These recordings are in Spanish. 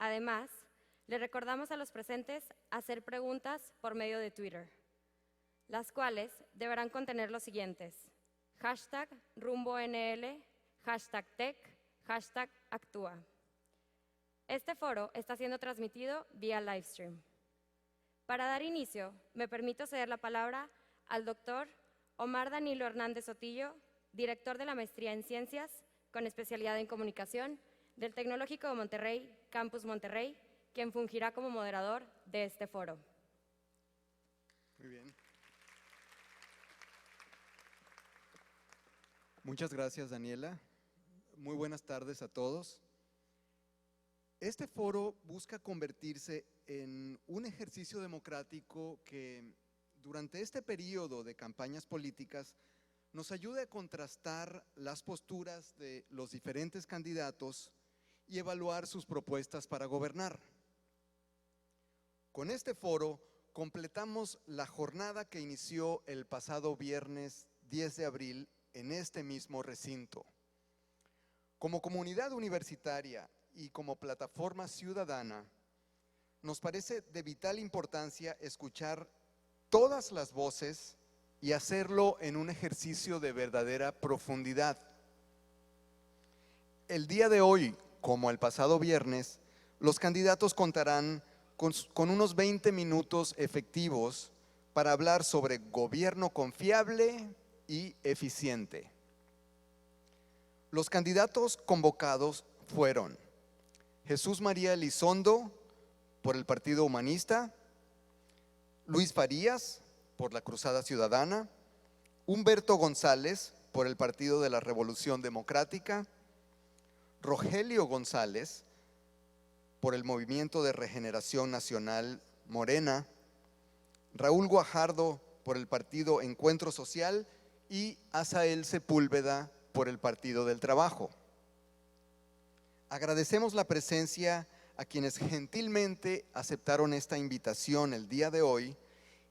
Además, le recordamos a los presentes hacer preguntas por medio de Twitter, las cuales deberán contener los siguientes: hashtag RumboNL, hashtag Tech, hashtag Actúa. Este foro está siendo transmitido vía livestream. Para dar inicio, me permito ceder la palabra al doctor Omar Danilo Hernández Sotillo, director de la Maestría en Ciencias, con especialidad en Comunicación, del Tecnológico de Monterrey, Campus Monterrey, quien fungirá como moderador de este foro. Muy bien. Muchas gracias, Daniela. Muy buenas tardes a todos. Este foro busca convertirse en un ejercicio democrático que durante este periodo de campañas políticas nos ayude a contrastar las posturas de los diferentes candidatos y evaluar sus propuestas para gobernar. Con este foro completamos la jornada que inició el pasado viernes 10 de abril en este mismo recinto. Como comunidad universitaria y como plataforma ciudadana, nos parece de vital importancia escuchar todas las voces y hacerlo en un ejercicio de verdadera profundidad. El día de hoy, como el pasado viernes, los candidatos contarán con unos 20 minutos efectivos para hablar sobre gobierno confiable y eficiente. Los candidatos convocados fueron Jesús María Elizondo, por el Partido Humanista; Luis Farías, por la Cruzada Ciudadana; Humberto González, por el Partido de la Revolución Democrática; Rogelio González, por el Movimiento de Regeneración Nacional Morena; Raúl Guajardo, por el Partido Encuentro Social; y Asael Sepúlveda, por el Partido del Trabajo. Agradecemos la presencia a quienes gentilmente aceptaron esta invitación el día de hoy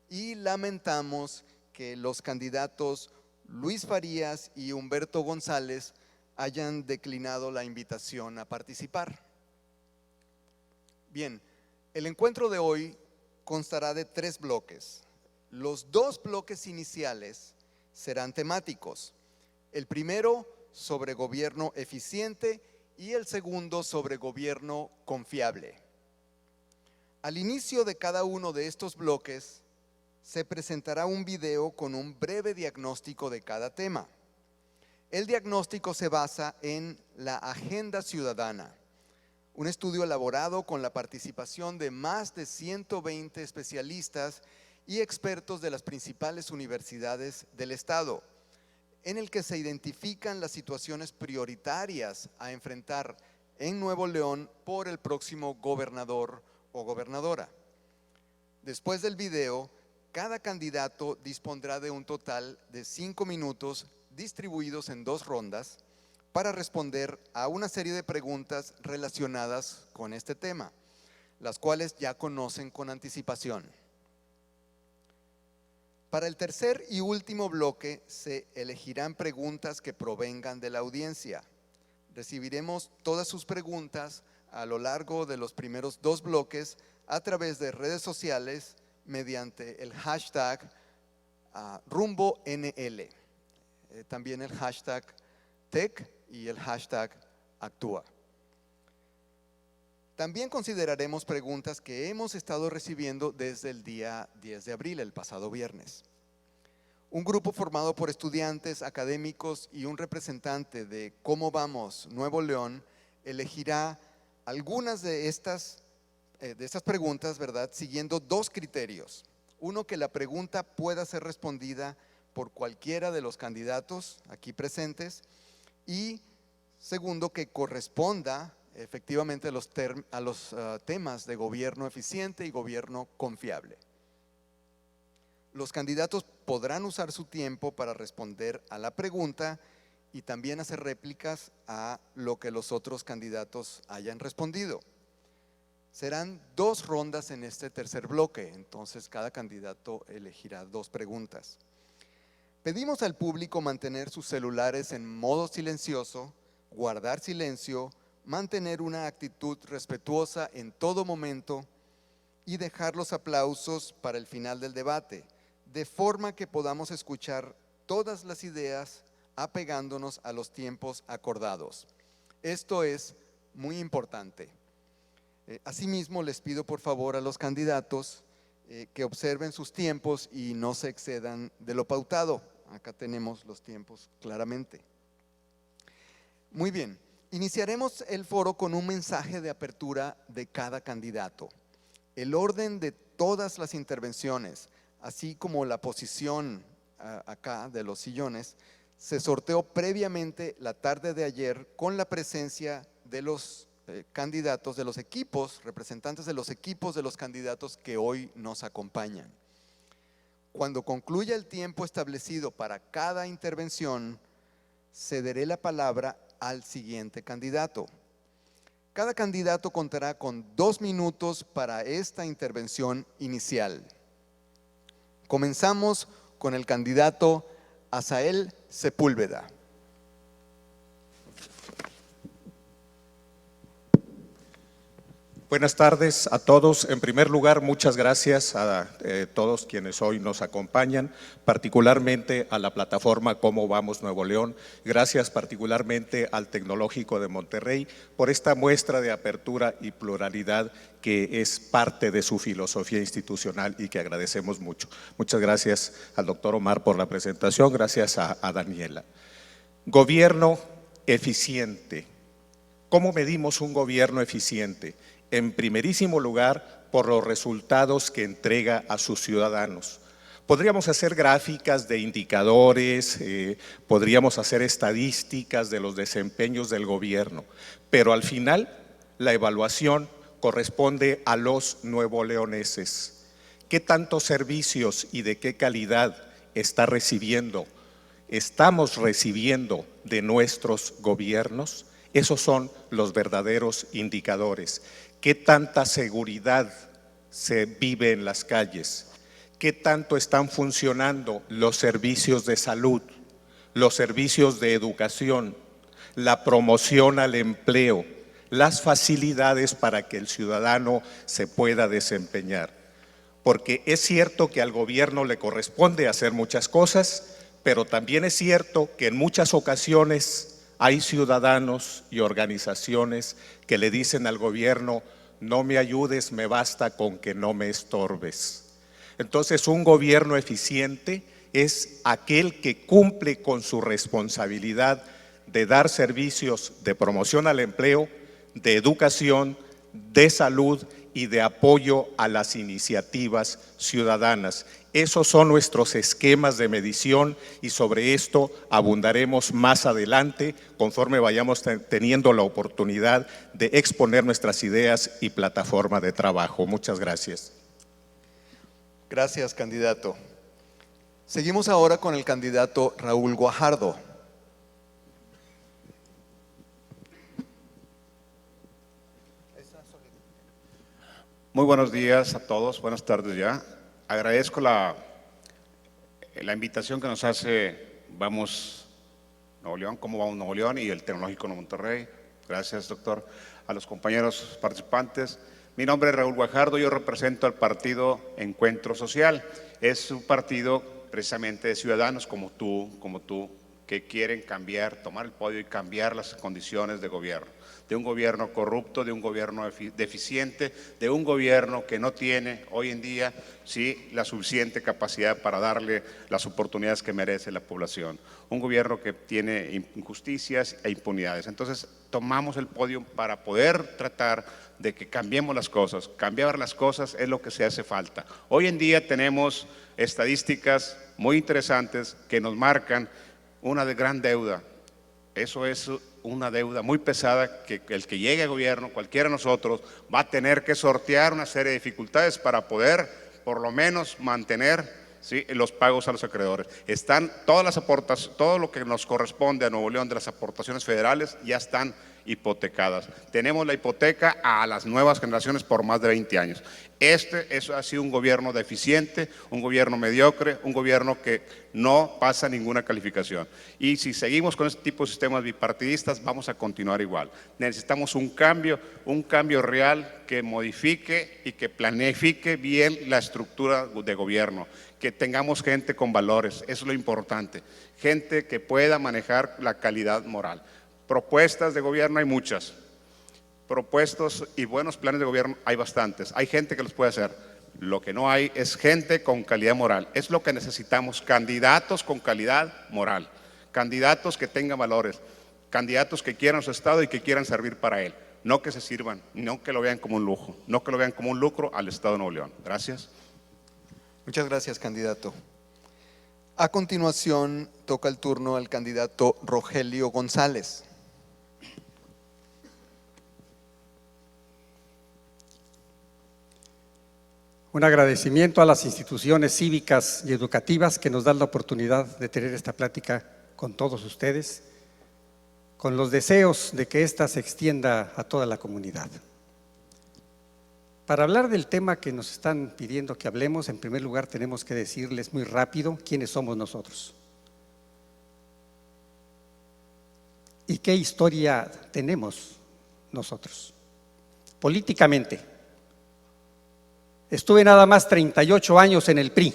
y lamentamos que los candidatos Luis Farías y Humberto González hayan declinado la invitación a participar. Bien, el encuentro de hoy constará de 3 bloques. Los 2 bloques iniciales serán temáticos. El primero sobre gobierno eficiente y el segundo sobre gobierno confiable. Al inicio de cada uno de estos bloques se presentará un video con un breve diagnóstico de cada tema. El diagnóstico se basa en la Agenda Ciudadana, un estudio elaborado con la participación de más de 120 especialistas y expertos de las principales universidades del Estado, en el que se identifican las situaciones prioritarias a enfrentar en Nuevo León por el próximo gobernador o gobernadora. Después del video, cada candidato dispondrá de un total de 5 minutos distribuidos en 2 rondas para responder a una serie de preguntas relacionadas con este tema, las cuales ya conocen con anticipación. Para el tercer y último bloque se elegirán preguntas que provengan de la audiencia. Recibiremos todas sus preguntas a lo largo de los primeros 2 bloques a través de redes sociales mediante el hashtag RumboNL, también el hashtag Tech y el hashtag Actúa. También consideraremos preguntas que hemos estado recibiendo desde el día 10 de abril, el pasado viernes. Un grupo formado por estudiantes, académicos y un representante de Cómo Vamos Nuevo León elegirá algunas de estas preguntas, ¿verdad?, siguiendo 2 criterios. Uno, que la pregunta pueda ser respondida por cualquiera de los candidatos aquí presentes, y segundo, que corresponda efectivamente a los temas de gobierno eficiente y gobierno confiable. Los candidatos podrán usar su tiempo para responder a la pregunta y también hacer réplicas a lo que los otros candidatos hayan respondido. Serán 2 rondas en este tercer bloque, entonces cada candidato elegirá 2 preguntas. Pedimos al público mantener sus celulares en modo silencioso, guardar silencio, mantener una actitud respetuosa en todo momento y dejar los aplausos para el final del debate, de forma que podamos escuchar todas las ideas apegándonos a los tiempos acordados. Esto es muy importante. Asimismo, les pido por favor a los candidatos que observen sus tiempos y no se excedan de lo pautado. Acá tenemos los tiempos claramente. Muy bien, iniciaremos el foro con un mensaje de apertura de cada candidato. El orden de todas las intervenciones, así como la posición acá de los sillones, se sorteó previamente la tarde de ayer con la presencia de los candidatos, de los equipos, representantes de los equipos de los candidatos que hoy nos acompañan. Cuando concluya el tiempo establecido para cada intervención, cederé la palabra al siguiente candidato. Cada candidato contará con 2 minutos para esta intervención inicial. Comenzamos con el candidato Asael Sepúlveda. Buenas tardes a todos. En primer lugar, muchas gracias a todos quienes hoy nos acompañan, particularmente a la plataforma Cómo Vamos Nuevo León. Gracias particularmente al Tecnológico de Monterrey por esta muestra de apertura y pluralidad que es parte de su filosofía institucional y que agradecemos mucho. Muchas gracias al doctor Omar por la presentación, gracias a Daniela. Gobierno eficiente. ¿Cómo medimos un gobierno eficiente? En primerísimo lugar, por los resultados que entrega a sus ciudadanos. Podríamos hacer gráficas de indicadores, podríamos hacer estadísticas de los desempeños del gobierno, pero al final la evaluación corresponde a los nuevoleoneses. ¿Qué tantos servicios y de qué calidad está recibiendo, estamos recibiendo de nuestros gobiernos? Esos son los verdaderos indicadores. ¿Qué tanta seguridad se vive en las calles? ¿Qué tanto están funcionando los servicios de salud, los servicios de educación, la promoción al empleo, las facilidades para que el ciudadano se pueda desempeñar? Porque es cierto que al gobierno le corresponde hacer muchas cosas, pero también es cierto que en muchas ocasiones hay ciudadanos y organizaciones que le dicen al gobierno: no me ayudes, me basta con que no me estorbes. Entonces, un gobierno eficiente es aquel que cumple con su responsabilidad de dar servicios de promoción al empleo, de educación, de salud y de apoyo a las iniciativas ciudadanas. Esos son nuestros esquemas de medición y sobre esto abundaremos más adelante conforme vayamos teniendo la oportunidad de exponer nuestras ideas y plataforma de trabajo. Muchas gracias. Gracias, candidato. Seguimos ahora con el candidato Raúl Guajardo. Muy buenos días a todos, buenas tardes ya. Agradezco la invitación que nos hace Vamos Nuevo León, Cómo Vamos Nuevo León y el Tecnológico de Monterrey. Gracias, doctor. A los compañeros participantes. Mi nombre es Raúl Guajardo, yo represento al partido Encuentro Social. Es un partido precisamente de ciudadanos como tú, que quieren cambiar, tomar el podio y cambiar las condiciones de gobierno. De un gobierno corrupto, de un gobierno deficiente, de un gobierno que no tiene hoy en día la suficiente capacidad para darle las oportunidades que merece la población. Un gobierno que tiene injusticias e impunidades. Entonces tomamos el podio para poder tratar de que cambiemos las cosas. Cambiar las cosas es lo que se hace falta. Hoy en día tenemos estadísticas muy interesantes que nos marcan una gran deuda. Eso es una deuda muy pesada que el que llegue a gobierno, cualquiera de nosotros, va a tener que sortear una serie de dificultades para poder por lo menos mantener los pagos a los acreedores. Están todas las aportaciones, todo lo que nos corresponde a Nuevo León de las aportaciones federales ya están hipotecadas. Tenemos la hipoteca a las nuevas generaciones por más de 20 años. Eso ha sido un gobierno deficiente, un gobierno mediocre, un gobierno que no pasa ninguna calificación. Y si seguimos con este tipo de sistemas bipartidistas, vamos a continuar igual. Necesitamos un cambio real que modifique y que planifique bien la estructura de gobierno, que tengamos gente con valores, eso es lo importante, gente que pueda manejar la calidad moral. Propuestas de gobierno hay muchas, propuestos y buenos planes de gobierno hay bastantes, hay gente que los puede hacer. Lo que no hay es gente con calidad moral, es lo que necesitamos, candidatos con calidad moral, candidatos que tengan valores, candidatos que quieran su Estado y que quieran servir para él, no que se sirvan, no que lo vean como un lujo, no que lo vean como un lucro al Estado de Nuevo León. Gracias. Muchas gracias, candidato. A continuación, toca el turno al candidato Rogelio González. Un agradecimiento a las instituciones cívicas y educativas que nos dan la oportunidad de tener esta plática con todos ustedes, con los deseos de que ésta se extienda a toda la comunidad. Para hablar del tema que nos están pidiendo que hablemos, en primer lugar tenemos que decirles muy rápido quiénes somos nosotros y qué historia tenemos nosotros políticamente. Estuve nada más 38 años en el PRI.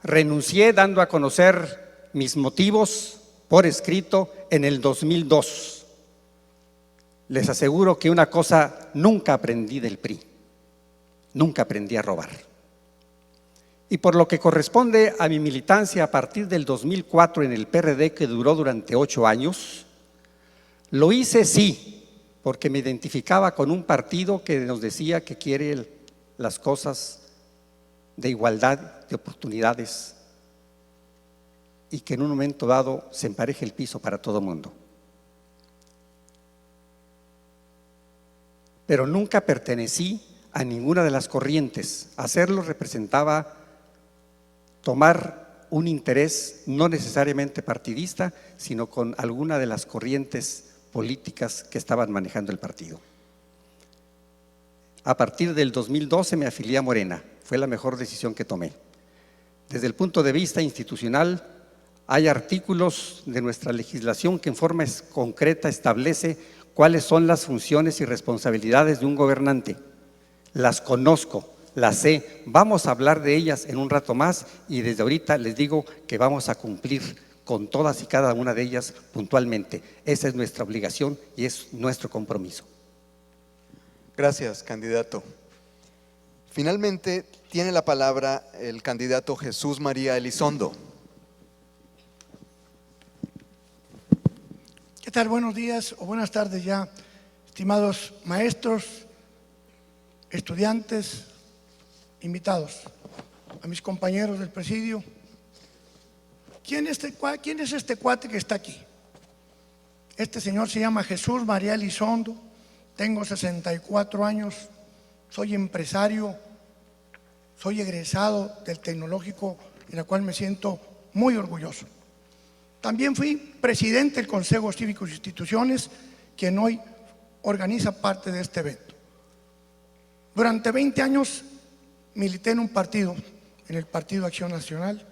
Renuncié dando a conocer mis motivos por escrito en el 2002. Les aseguro que una cosa nunca aprendí del PRI. Nunca aprendí a robar. Y por lo que corresponde a mi militancia a partir del 2004 en el PRD, que duró durante 8 años, lo hice sí, porque me identificaba con un partido que nos decía que quiere las cosas de igualdad de oportunidades y que en un momento dado se empareje el piso para todo mundo. Pero nunca pertenecí a ninguna de las corrientes. Hacerlo representaba tomar un interés no necesariamente partidista, sino con alguna de las corrientes políticas que estaban manejando el partido. A partir del 2012 me afilié a Morena, fue la mejor decisión que tomé. Desde el punto de vista institucional, hay artículos de nuestra legislación que en forma concreta establece cuáles son las funciones y responsabilidades de un gobernante. Las conozco, las sé, vamos a hablar de ellas en un rato más y desde ahorita les digo que vamos a cumplir con todas y cada una de ellas puntualmente. Esa es nuestra obligación y es nuestro compromiso. Gracias, candidato. Finalmente, tiene la palabra el candidato Jesús María Elizondo. ¿Qué tal? Buenos días o buenas tardes ya, estimados maestros, estudiantes, invitados, a mis compañeros del presidio. ¿Quién es este cuate que está aquí? Este señor se llama Jesús María Elizondo. Tengo 64 años, soy empresario, soy egresado del tecnológico, en el cual me siento muy orgulloso. También fui presidente del Consejo Cívico e Instituciones, quien hoy organiza parte de este evento. Durante 20 años milité en un partido, en el Partido Acción Nacional,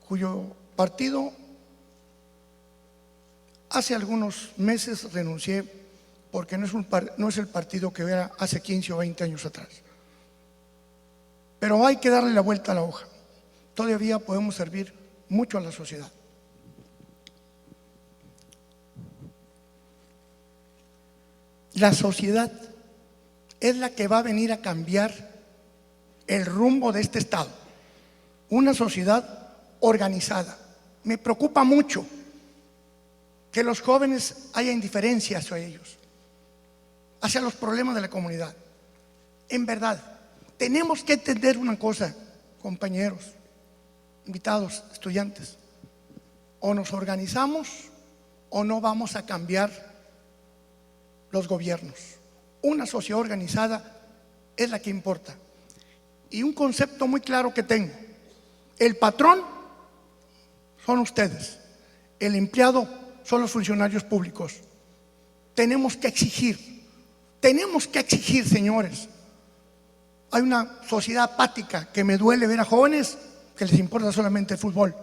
cuyo partido hace algunos meses renuncié porque no es el partido que era hace 15 o 20 años atrás. Pero hay que darle la vuelta a la hoja. Todavía podemos servir mucho a la sociedad. La sociedad es la que va a venir a cambiar el rumbo de este Estado. Una sociedad organizada. Me preocupa mucho que los jóvenes haya indiferencia hacia ellos, hacia los problemas de la comunidad. En verdad, tenemos que entender una cosa, compañeros, invitados, estudiantes. O nos organizamos o no vamos a cambiar los gobiernos. Una sociedad organizada es la que importa. Y un concepto muy claro que tengo: el patrón son ustedes, el empleado son los funcionarios públicos. Tenemos que exigir, señores. Hay una sociedad apática que me duele ver a jóvenes que les importa solamente el fútbol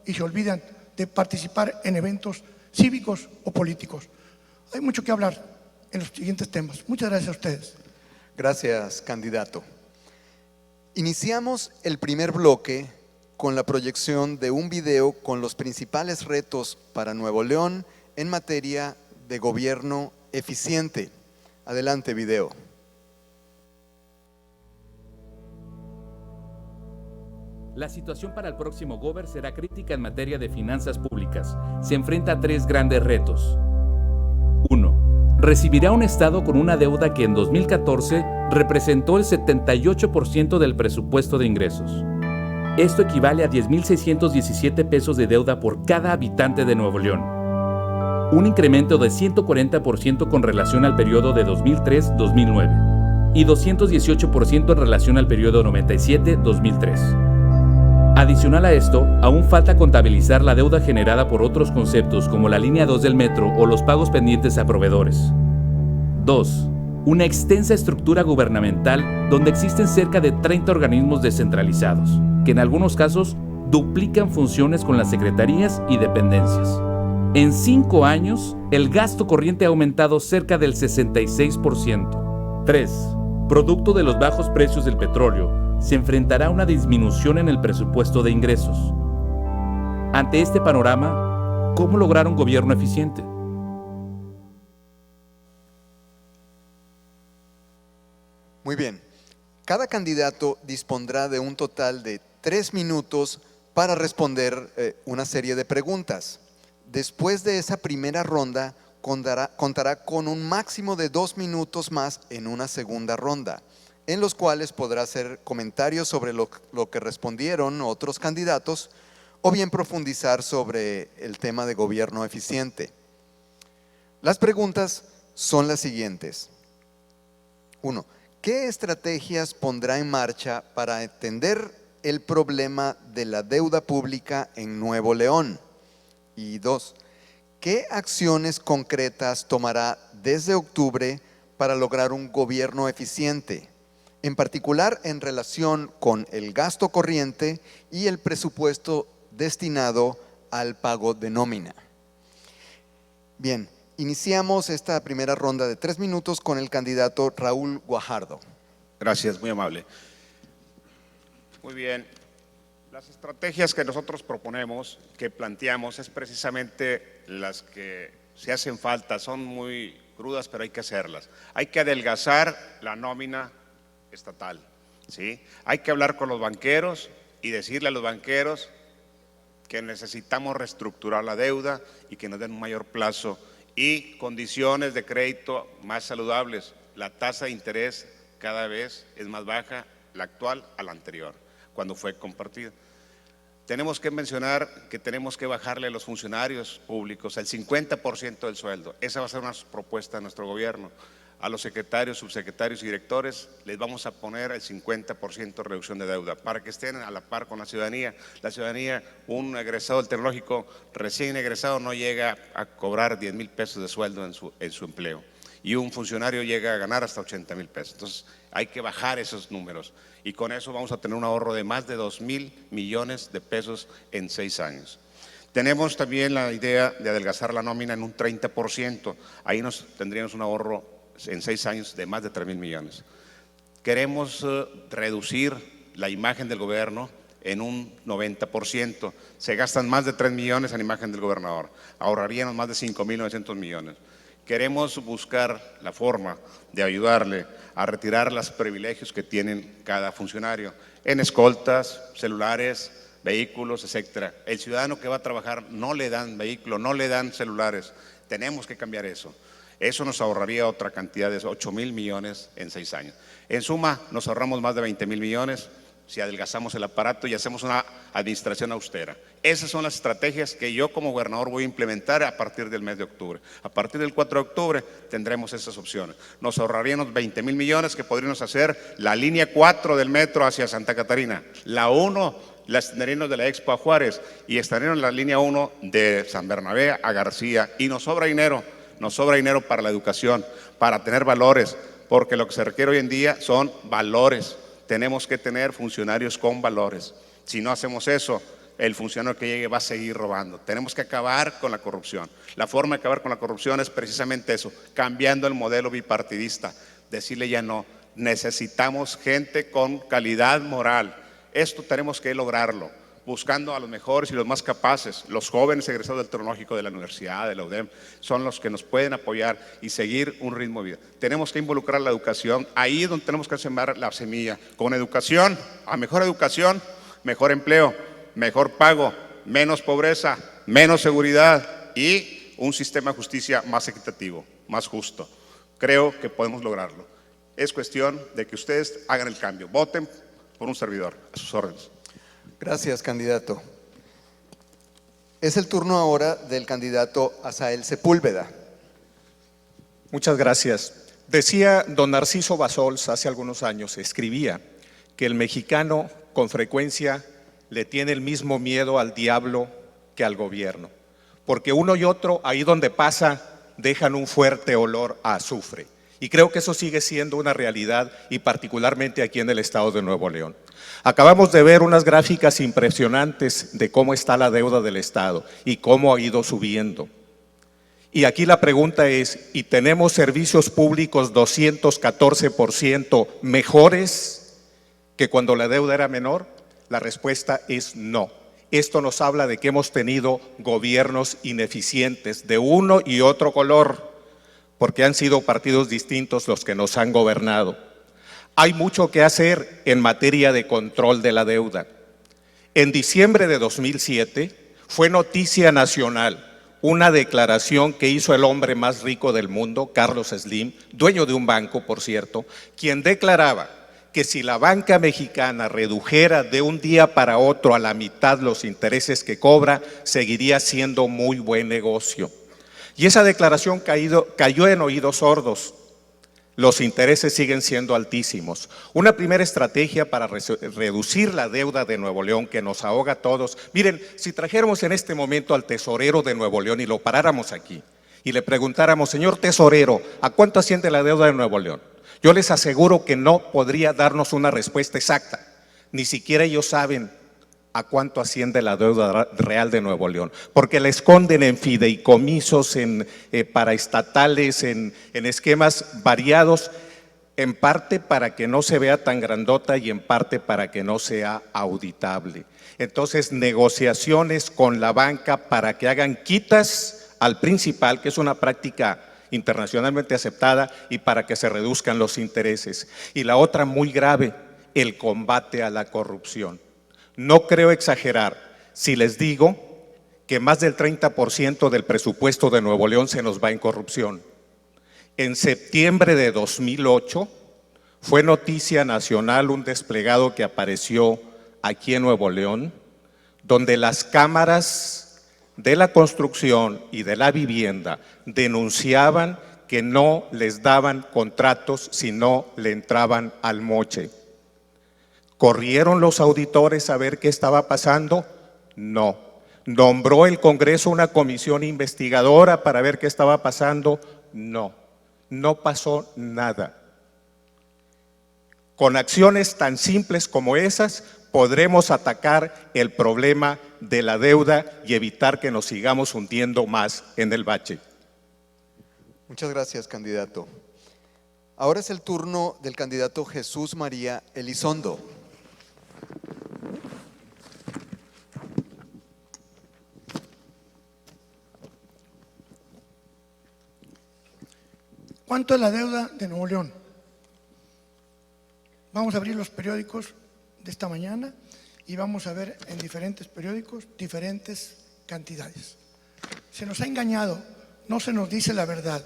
y se olvidan de participar en eventos cívicos o políticos. Hay mucho que hablar en los siguientes temas. Muchas gracias a ustedes. Gracias, candidato. Iniciamos el primer bloque con la proyección de un video con los principales retos para Nuevo León en materia de gobierno eficiente. Adelante, video. La situación para el próximo Gober será crítica en materia de finanzas públicas. Se enfrenta a tres grandes retos. 1. Recibirá un Estado con una deuda que en 2014 representó el 78% del presupuesto de ingresos. Esto equivale a 10,617 pesos de deuda por cada habitante de Nuevo León. Un incremento de 140% con relación al periodo de 2003-2009 y 218% en relación al periodo 97-2003. Adicional a esto, aún falta contabilizar la deuda generada por otros conceptos como la línea 2 del metro o los pagos pendientes a proveedores. 2. Una extensa estructura gubernamental donde existen cerca de 30 organismos descentralizados, que en algunos casos duplican funciones con las secretarías y dependencias. En 5 años, el gasto corriente ha aumentado cerca del 66%. 3. Producto de los bajos precios del petróleo, se enfrentará a una disminución en el presupuesto de ingresos. Ante este panorama, ¿cómo lograr un gobierno eficiente? Muy bien. Cada candidato dispondrá de un total de 3 minutos para responder una serie de preguntas. Después de esa primera ronda, contará con un máximo de 2 minutos más en una segunda ronda, en los cuales podrá hacer comentarios sobre lo que respondieron otros candidatos o bien profundizar sobre el tema de gobierno eficiente. Las preguntas son las siguientes. 1. ¿Qué estrategias pondrá en marcha para atender el problema de la deuda pública en Nuevo León? Y 2. ¿Qué acciones concretas tomará desde octubre para lograr un gobierno eficiente? En particular en relación con el gasto corriente y el presupuesto destinado al pago de nómina. Bien, iniciamos esta primera ronda de 3 minutos con el candidato Raúl Guajardo. Gracias, muy amable. Muy bien. Las estrategias que nosotros proponemos, que planteamos, es precisamente las que se hacen falta. Son muy crudas, pero hay que hacerlas. Hay que adelgazar la nómina estatal, ¿sí? Hay que hablar con los banqueros y decirle a los banqueros que necesitamos reestructurar la deuda y que nos den un mayor plazo y condiciones de crédito más saludables. La tasa de interés cada vez es más baja, la actual a la anterior, cuando fue compartida. Tenemos que mencionar que tenemos que bajarle a los funcionarios públicos el 50% del sueldo. Esa va a ser una propuesta de nuestro gobierno. A los secretarios, subsecretarios y directores les vamos a poner el 50% de reducción de deuda para que estén a la par con la ciudadanía. La ciudadanía, un egresado del tecnológico recién egresado no llega a cobrar 10,000 pesos de sueldo en su empleo y un funcionario llega a ganar hasta 80,000 pesos. Entonces hay que bajar esos números y con eso vamos a tener un ahorro de más de 2,000 millones de pesos en 6 años. Tenemos también la idea de adelgazar la nómina en un 30%. Ahí tendríamos un ahorro en 6 años de más de 3,000 millones. Queremos reducir la imagen del gobierno en un 90%. Se gastan más de 3 millones en imagen del gobernador. Ahorraríamos más de 5,900 millones. Queremos buscar la forma de ayudarle a retirar los privilegios que tienen cada funcionario en escoltas, celulares, vehículos, etcétera. El ciudadano que va a trabajar no le dan vehículo, no le dan celulares. Tenemos que cambiar eso. Eso nos ahorraría otra cantidad de 8,000 millones en 6 años. En suma, nos ahorramos más de 20,000 millones si adelgazamos el aparato y hacemos una administración austera. Esas son las estrategias que yo como gobernador voy a implementar a partir del mes de octubre. A partir del 4 de octubre tendremos esas opciones. Nos ahorraríamos 20,000 millones que podríamos hacer la línea 4 del metro hacia Santa Catarina, la 1 la extenderíamos de la Expo a Juárez y extenderíamos la línea 1 de San Bernabé a García, y nos sobra dinero para la educación, para tener valores, porque lo que se requiere hoy en día son valores. Tenemos que tener funcionarios con valores. Si no hacemos eso, el funcionario que llegue va a seguir robando. Tenemos que acabar con la corrupción. La forma de acabar con la corrupción es precisamente eso, cambiando el modelo bipartidista, decirle ya no. Necesitamos gente con calidad moral. Esto tenemos que lograrlo, buscando a los mejores y los más capaces. Los jóvenes egresados del Tecnológico, de la Universidad, de la UDEM, son los que nos pueden apoyar y seguir un ritmo de vida. Tenemos que involucrar la educación, ahí es donde tenemos que sembrar la semilla. Con educación, a mejor educación, mejor empleo, mejor pago, menos pobreza, menos seguridad y un sistema de justicia más equitativo, más justo. Creo que podemos lograrlo. Es cuestión de que ustedes hagan el cambio, voten por un servidor, a sus órdenes. Gracias, candidato. Es el turno ahora del candidato Asael Sepúlveda. Muchas gracias. Decía don Narciso Bassols hace algunos años, escribía que el mexicano con frecuencia le tiene el mismo miedo al diablo que al gobierno, porque uno y otro, ahí donde pasa, dejan un fuerte olor a azufre. Y creo que eso sigue siendo una realidad, y particularmente aquí en el estado de Nuevo León. Acabamos de ver unas gráficas impresionantes de cómo está la deuda del estado y cómo ha ido subiendo. Y aquí la pregunta es, ¿y tenemos servicios públicos 214% mejores que cuando la deuda era menor? La respuesta es no. Esto nos habla de que hemos tenido gobiernos ineficientes de uno y otro color, porque han sido partidos distintos los que nos han gobernado. Hay mucho que hacer en materia de control de la deuda. En diciembre de 2007 fue noticia nacional una declaración que hizo el hombre más rico del mundo, Carlos Slim, dueño de un banco, por cierto, quien declaraba que si la banca mexicana redujera de un día para otro a la mitad los intereses que cobra, seguiría siendo muy buen negocio. Y esa declaración cayó en oídos sordos. Los intereses siguen siendo altísimos. Una primera estrategia para reducir la deuda de Nuevo León que nos ahoga a todos. Miren, si trajéramos en este momento al tesorero de Nuevo León y lo paráramos aquí y le preguntáramos, señor tesorero, ¿a cuánto asciende la deuda de Nuevo León? Yo les aseguro que no podría darnos una respuesta exacta. Ni siquiera ellos saben a cuánto asciende la deuda real de Nuevo León, porque la esconden en fideicomisos, en paraestatales, en esquemas variados, en parte para que no se vea tan grandota y en parte para que no sea auditable. Entonces, negociaciones con la banca para que hagan quitas al principal, que es una práctica internacionalmente aceptada, y para que se reduzcan los intereses. Y la otra muy grave, el combate a la corrupción. No creo exagerar si les digo que más del 30% del presupuesto de Nuevo León se nos va en corrupción. En septiembre de 2008 fue noticia nacional un desplegado que apareció aquí en Nuevo León, donde las cámaras de la construcción y de la vivienda denunciaban que no les daban contratos si no le entraban al moche. ¿Corrieron los auditores a ver qué estaba pasando? No. ¿Nombró el Congreso una comisión investigadora para ver qué estaba pasando? No. No pasó nada. Con acciones tan simples como esas podremos atacar el problema de la deuda y evitar que nos sigamos hundiendo más en el bache. Muchas gracias, candidato. Ahora es el turno del candidato Jesús María Elizondo. ¿Cuánto es la deuda de Nuevo León? Vamos a abrir los periódicos de esta mañana y vamos a ver en diferentes periódicos diferentes cantidades. Se nos ha engañado, no se nos dice la verdad.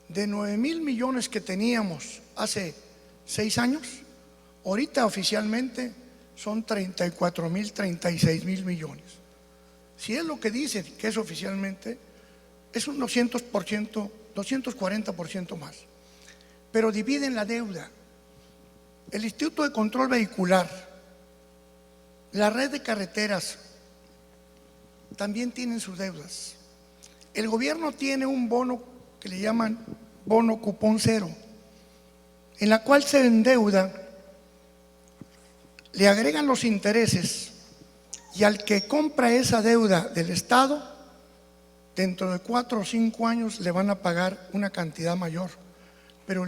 De 9,000 millones que teníamos hace 6 años, ahorita oficialmente son 34,000, 36,000 millones. Si es lo que dicen, que es oficialmente, es un 200%, 240% más. Pero dividen la deuda. El Instituto de Control Vehicular, la red de carreteras, también tienen sus deudas. El gobierno tiene un bono que le llaman bono cupón cero, en la cual se endeuda, le agregan los intereses y al que compra esa deuda del Estado, dentro de 4 o 5 años le van a pagar una cantidad mayor, pero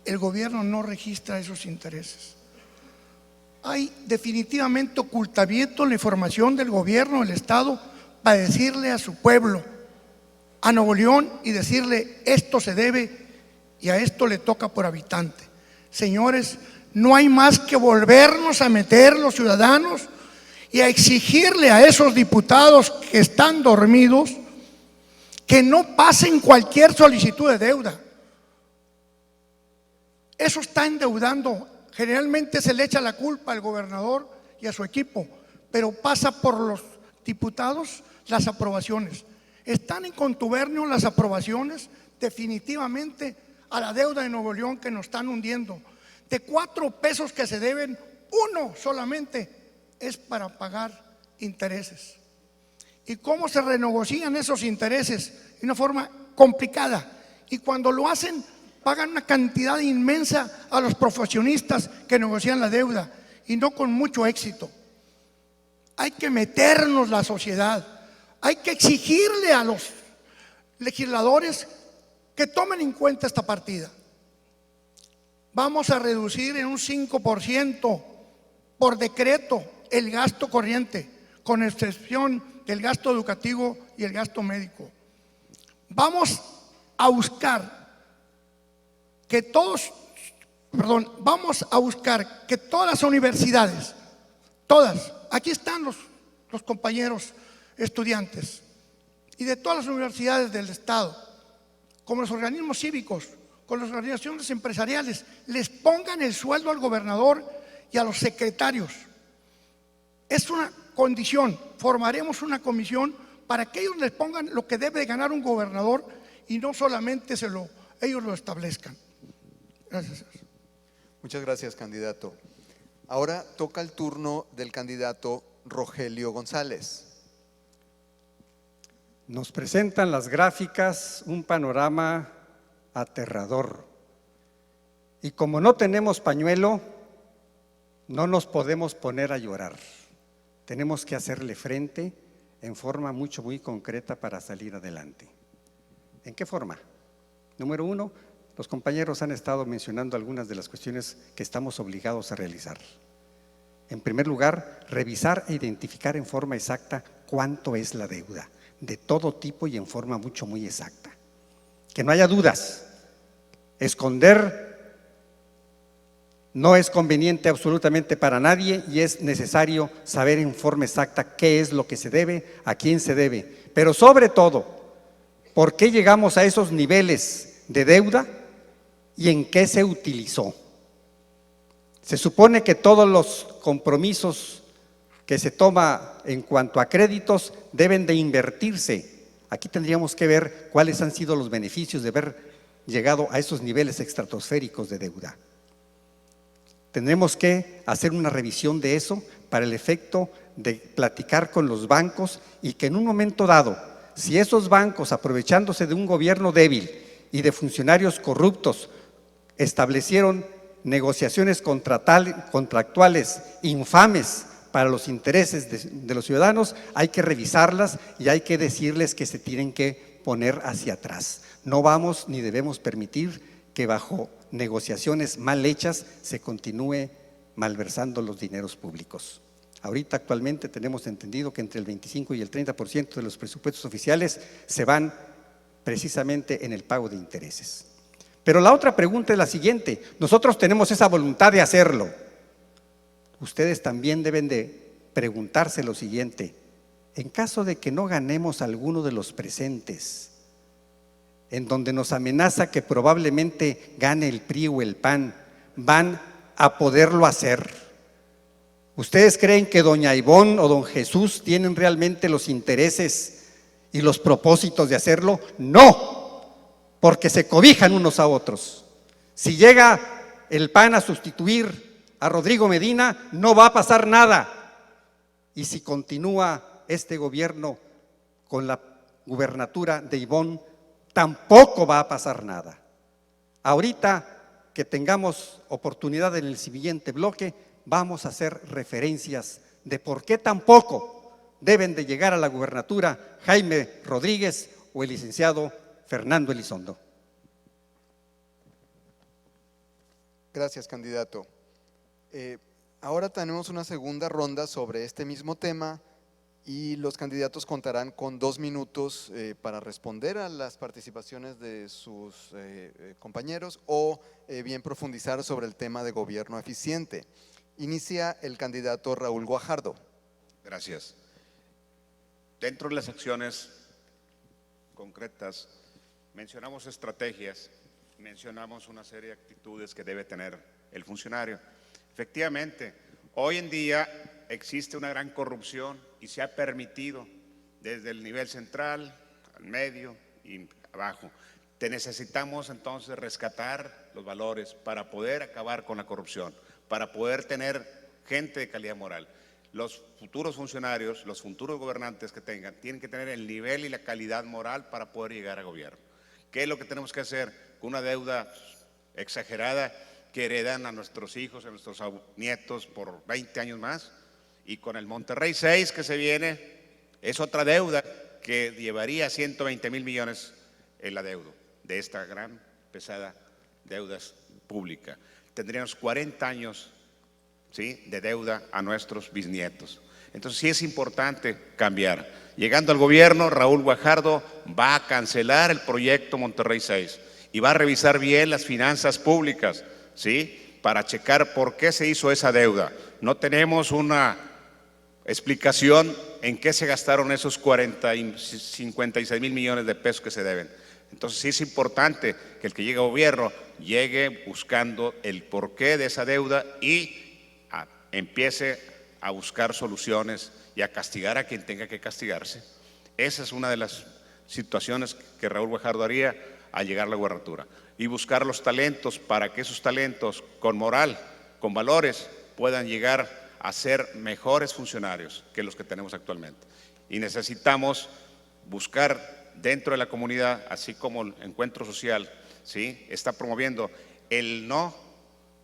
el gobierno no registra esos intereses. Hay definitivamente ocultamiento en la información del gobierno del Estado para decirle a su pueblo, a Nuevo León, y decirle esto se debe y a esto le toca por habitante. Señores, no hay más que volvernos a meter los ciudadanos y a exigirle a esos diputados que están dormidos que no pasen cualquier solicitud de deuda. Eso está endeudando. Generalmente se le echa la culpa al gobernador y a su equipo, pero pasa por los diputados las aprobaciones. Están en contubernio las aprobaciones definitivamente a la deuda de Nuevo León que nos están hundiendo. De 4 pesos que se deben, 1 solamente es para pagar intereses. ¿Y cómo se renegocian esos intereses? De una forma complicada. Y cuando lo hacen, pagan una cantidad inmensa a los profesionistas que negocian la deuda, y no con mucho éxito. Hay que meternos la sociedad, hay que exigirle a los legisladores que tomen en cuenta esta partida. Vamos a reducir en un 5% por decreto el gasto corriente, con excepción del gasto educativo y el gasto médico. Vamos a buscar que todas las universidades, todas, aquí están los compañeros estudiantes, y de todas las universidades del Estado, como los organismos cívicos, con las organizaciones empresariales, les pongan el sueldo al gobernador y a los secretarios. Es una condición. Formaremos una comisión para que ellos les pongan lo que debe ganar un gobernador y no solamente ellos lo establezcan. Gracias. Muchas gracias, candidato. Ahora toca el turno del candidato Rogelio González. Nos presentan las gráficas un panorama aterrador. Y como no tenemos pañuelo, no nos podemos poner a llorar. Tenemos que hacerle frente en forma muy concreta para salir adelante. ¿En qué forma? Número 1, los compañeros han estado mencionando algunas de las cuestiones que estamos obligados a realizar. En primer lugar, revisar e identificar en forma exacta cuánto es la deuda, de todo tipo y en forma muy exacta. Que no haya dudas. Esconder no es conveniente absolutamente para nadie y es necesario saber en forma exacta qué es lo que se debe, a quién se debe, pero sobre todo, por qué llegamos a esos niveles de deuda y en qué se utilizó. Se supone que todos los compromisos que se toma en cuanto a créditos deben de invertirse. Aquí tendríamos que ver cuáles han sido los beneficios de haber llegado a esos niveles estratosféricos de deuda. Tendremos que hacer una revisión de eso para el efecto de platicar con los bancos y que en un momento dado, si esos bancos, aprovechándose de un gobierno débil y de funcionarios corruptos, establecieron negociaciones contractuales infames para los intereses de los ciudadanos, hay que revisarlas y hay que decirles que se tienen que poner hacia atrás. No vamos ni debemos permitir que bajo negociaciones mal hechas se continúe malversando los dineros públicos. Ahorita actualmente tenemos entendido que entre el 25 y el 30% de los presupuestos oficiales se van precisamente en el pago de intereses. Pero la otra pregunta es la siguiente: nosotros tenemos esa voluntad de hacerlo. Ustedes también deben de preguntarse lo siguiente: en caso de que no ganemos alguno de los presentes, en donde nos amenaza que probablemente gane el PRI o el PAN, ¿van a poderlo hacer? ¿Ustedes creen que doña Ivonne o don Jesús tienen realmente los intereses y los propósitos de hacerlo? No, porque se cobijan unos a otros. Si llega el PAN a sustituir a Rodrigo Medina, no va a pasar nada. Y si continúa este gobierno con la gubernatura de Ivonne, tampoco va a pasar nada. Ahorita que tengamos oportunidad en el siguiente bloque, vamos a hacer referencias de por qué tampoco deben de llegar a la gubernatura Jaime Rodríguez o el licenciado Fernando Elizondo. Gracias, candidato. Ahora tenemos una segunda ronda sobre este mismo tema y los candidatos contarán con 2 minutos para responder a las participaciones de sus compañeros o bien profundizar sobre el tema de gobierno eficiente. Inicia el candidato Raúl Guajardo. Gracias. Dentro de las acciones concretas, mencionamos estrategias, mencionamos una serie de actitudes que debe tener el funcionario. Efectivamente, hoy en día existe una gran corrupción y se ha permitido desde el nivel central, al medio y abajo. Te necesitamos entonces rescatar los valores para poder acabar con la corrupción, para poder tener gente de calidad moral. Los futuros funcionarios, los futuros gobernantes que tengan, tienen que tener el nivel y la calidad moral para poder llegar a gobierno. ¿Qué es lo que tenemos que hacer? Con una deuda exagerada que heredan a nuestros hijos, a nuestros nietos por 20 años más, y con el Monterrey 6 que se viene, es otra deuda que llevaría 120,000 millones el adeudo de esta gran, pesada deuda pública. Tendríamos 40 años, ¿sí?, de deuda a nuestros bisnietos. Entonces sí es importante cambiar. Llegando al gobierno, Raúl Guajardo va a cancelar el proyecto Monterrey 6 y va a revisar bien las finanzas públicas, ¿sí?, para checar por qué se hizo esa deuda. No tenemos una explicación en qué se gastaron esos 56,000 millones de pesos que se deben. Entonces sí es importante que el que llegue a gobierno llegue buscando el porqué de esa deuda y empiece a buscar soluciones y a castigar a quien tenga que castigarse. Esa es una de las situaciones que Raúl Guajardo haría al llegar a la gubernatura. Y buscar los talentos para que esos talentos con moral, con valores, puedan llegar a ser mejores funcionarios que los que tenemos actualmente. Y necesitamos buscar dentro de la comunidad, así como el Encuentro Social, ¿sí?, está promoviendo el no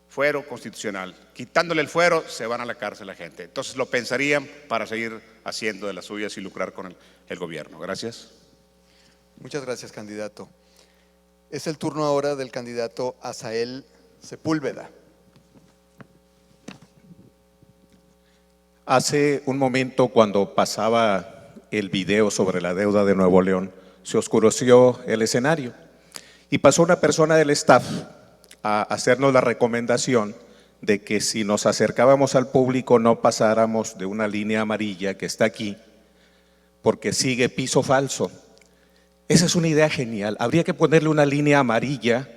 fuero constitucional. Quitándole el fuero, se van a la cárcel la gente. Entonces lo pensarían para seguir haciendo de las suyas y lucrar con el gobierno. Gracias. Muchas gracias, candidato. Es el turno ahora del candidato Asael Sepúlveda. Hace un momento, cuando pasaba el video sobre la deuda de Nuevo León, se oscureció el escenario y pasó una persona del staff a hacernos la recomendación de que si nos acercábamos al público no pasáramos de una línea amarilla que está aquí, porque sigue piso falso. Esa es una idea genial. Habría que ponerle una línea amarilla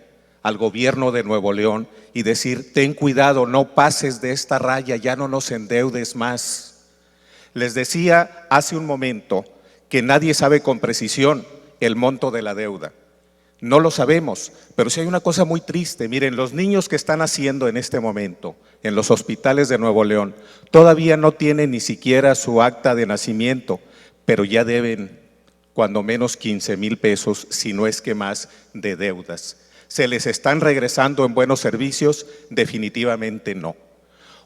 al gobierno de Nuevo León y decir: ten cuidado, no pases de esta raya, ya no nos endeudes más. Les decía hace un momento que nadie sabe con precisión el monto de la deuda. No lo sabemos, pero sí hay una cosa muy triste. Miren, los niños que están haciendo en este momento en los hospitales de Nuevo León todavía no tienen ni siquiera su acta de nacimiento, pero ya deben cuando menos 15,000 pesos, si no es que más, de deudas. ¿Se les están regresando en buenos servicios? Definitivamente no.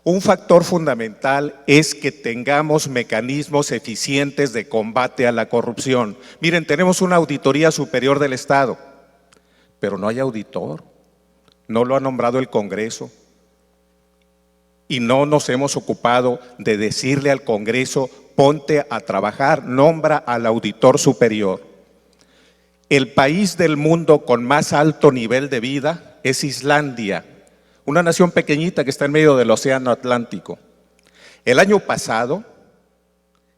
Un factor fundamental es que tengamos mecanismos eficientes de combate a la corrupción. Miren, tenemos una Auditoría Superior del Estado, pero no hay auditor, no lo ha nombrado el Congreso y no nos hemos ocupado de decirle al Congreso: ponte a trabajar, nombra al auditor superior. El país del mundo con más alto nivel de vida es Islandia, una nación pequeñita que está en medio del océano Atlántico. El año pasado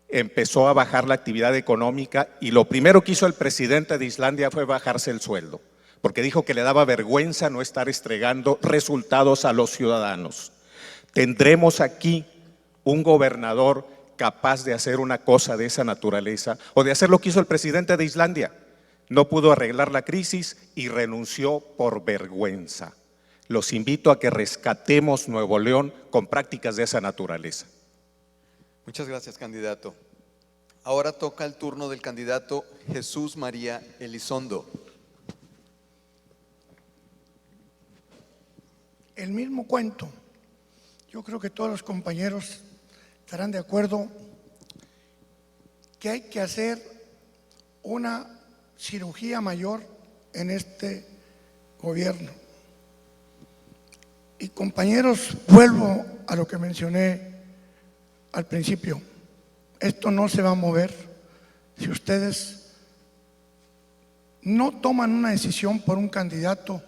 empezó a bajar la actividad económica y lo primero que hizo el presidente de Islandia fue bajarse el sueldo, porque dijo que le daba vergüenza no estar entregando resultados a los ciudadanos. Tendremos aquí un gobernador capaz de hacer una cosa de esa naturaleza o de hacer lo que hizo el presidente de Islandia. No pudo arreglar la crisis y renunció por vergüenza. Los invito a que rescatemos Nuevo León con prácticas de esa naturaleza. Muchas gracias, candidato. Ahora toca el turno del candidato Jesús María Elizondo. El mismo cuento. Yo creo que todos los compañeros estarán de acuerdo que hay que hacer una cirugía mayor en este gobierno. Y compañeros, vuelvo a lo que mencioné al principio. Esto no se va a mover si ustedes no toman una decisión por un candidato,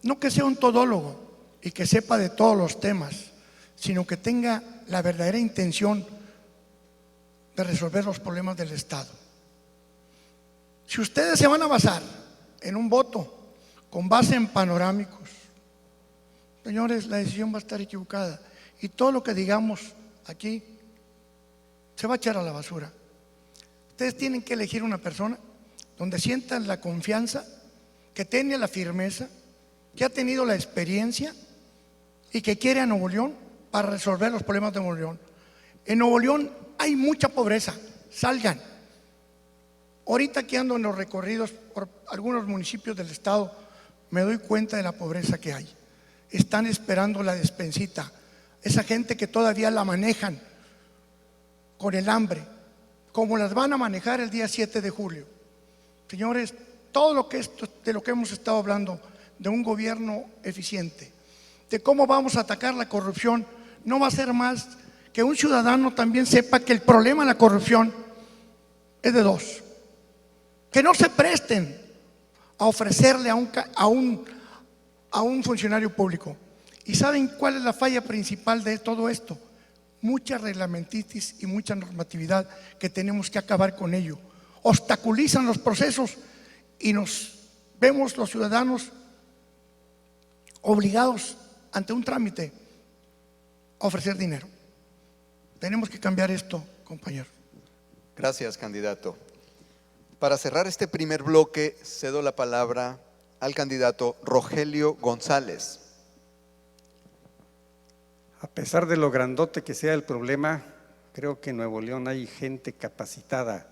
no que sea un todólogo y que sepa de todos los temas, sino que tenga la verdadera intención de resolver los problemas del Estado. Si ustedes se van a basar en un voto con base en panorámicos, señores, la decisión va a estar equivocada y todo lo que digamos aquí se va a echar a la basura. Ustedes tienen que elegir una persona donde sientan la confianza, que tenga la firmeza, que ha tenido la experiencia y que quiere a Nuevo León para resolver los problemas de Nuevo León. En Nuevo León hay mucha pobreza, salgan. Ahorita que ando en los recorridos por algunos municipios del estado, me doy cuenta de la pobreza que hay. Están esperando la despensita. Esa gente que todavía la manejan con el hambre, como las van a manejar el día 7 de julio. Señores, todo lo que de lo que hemos estado hablando, de un gobierno eficiente, de cómo vamos a atacar la corrupción, no va a ser más que un ciudadano también sepa que el problema de la corrupción es de dos. Que no se presten a ofrecerle a un funcionario público. ¿Y saben cuál es la falla principal de todo esto? Mucha reglamentitis y mucha normatividad que tenemos que acabar con ello. Obstaculizan los procesos y nos vemos los ciudadanos obligados ante un trámite a ofrecer dinero. Tenemos que cambiar esto, compañero. Gracias, candidato. Para cerrar este primer bloque, cedo la palabra al candidato Rogelio González. A pesar de lo grandote que sea el problema, creo que en Nuevo León hay gente capacitada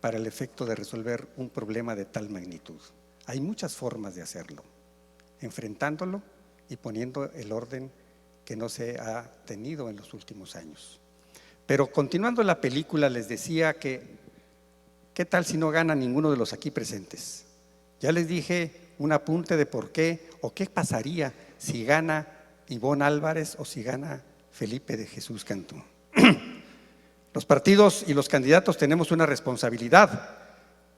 para el efecto de resolver un problema de tal magnitud. Hay muchas formas de hacerlo, enfrentándolo y poniendo el orden que no se ha tenido en los últimos años. Pero continuando la película, les decía que ¿qué tal si no gana ninguno de los aquí presentes? Ya les dije un apunte de por qué o qué pasaría si gana Ivonne Álvarez o si gana Felipe de Jesús Cantú. Los partidos y los candidatos tenemos una responsabilidad,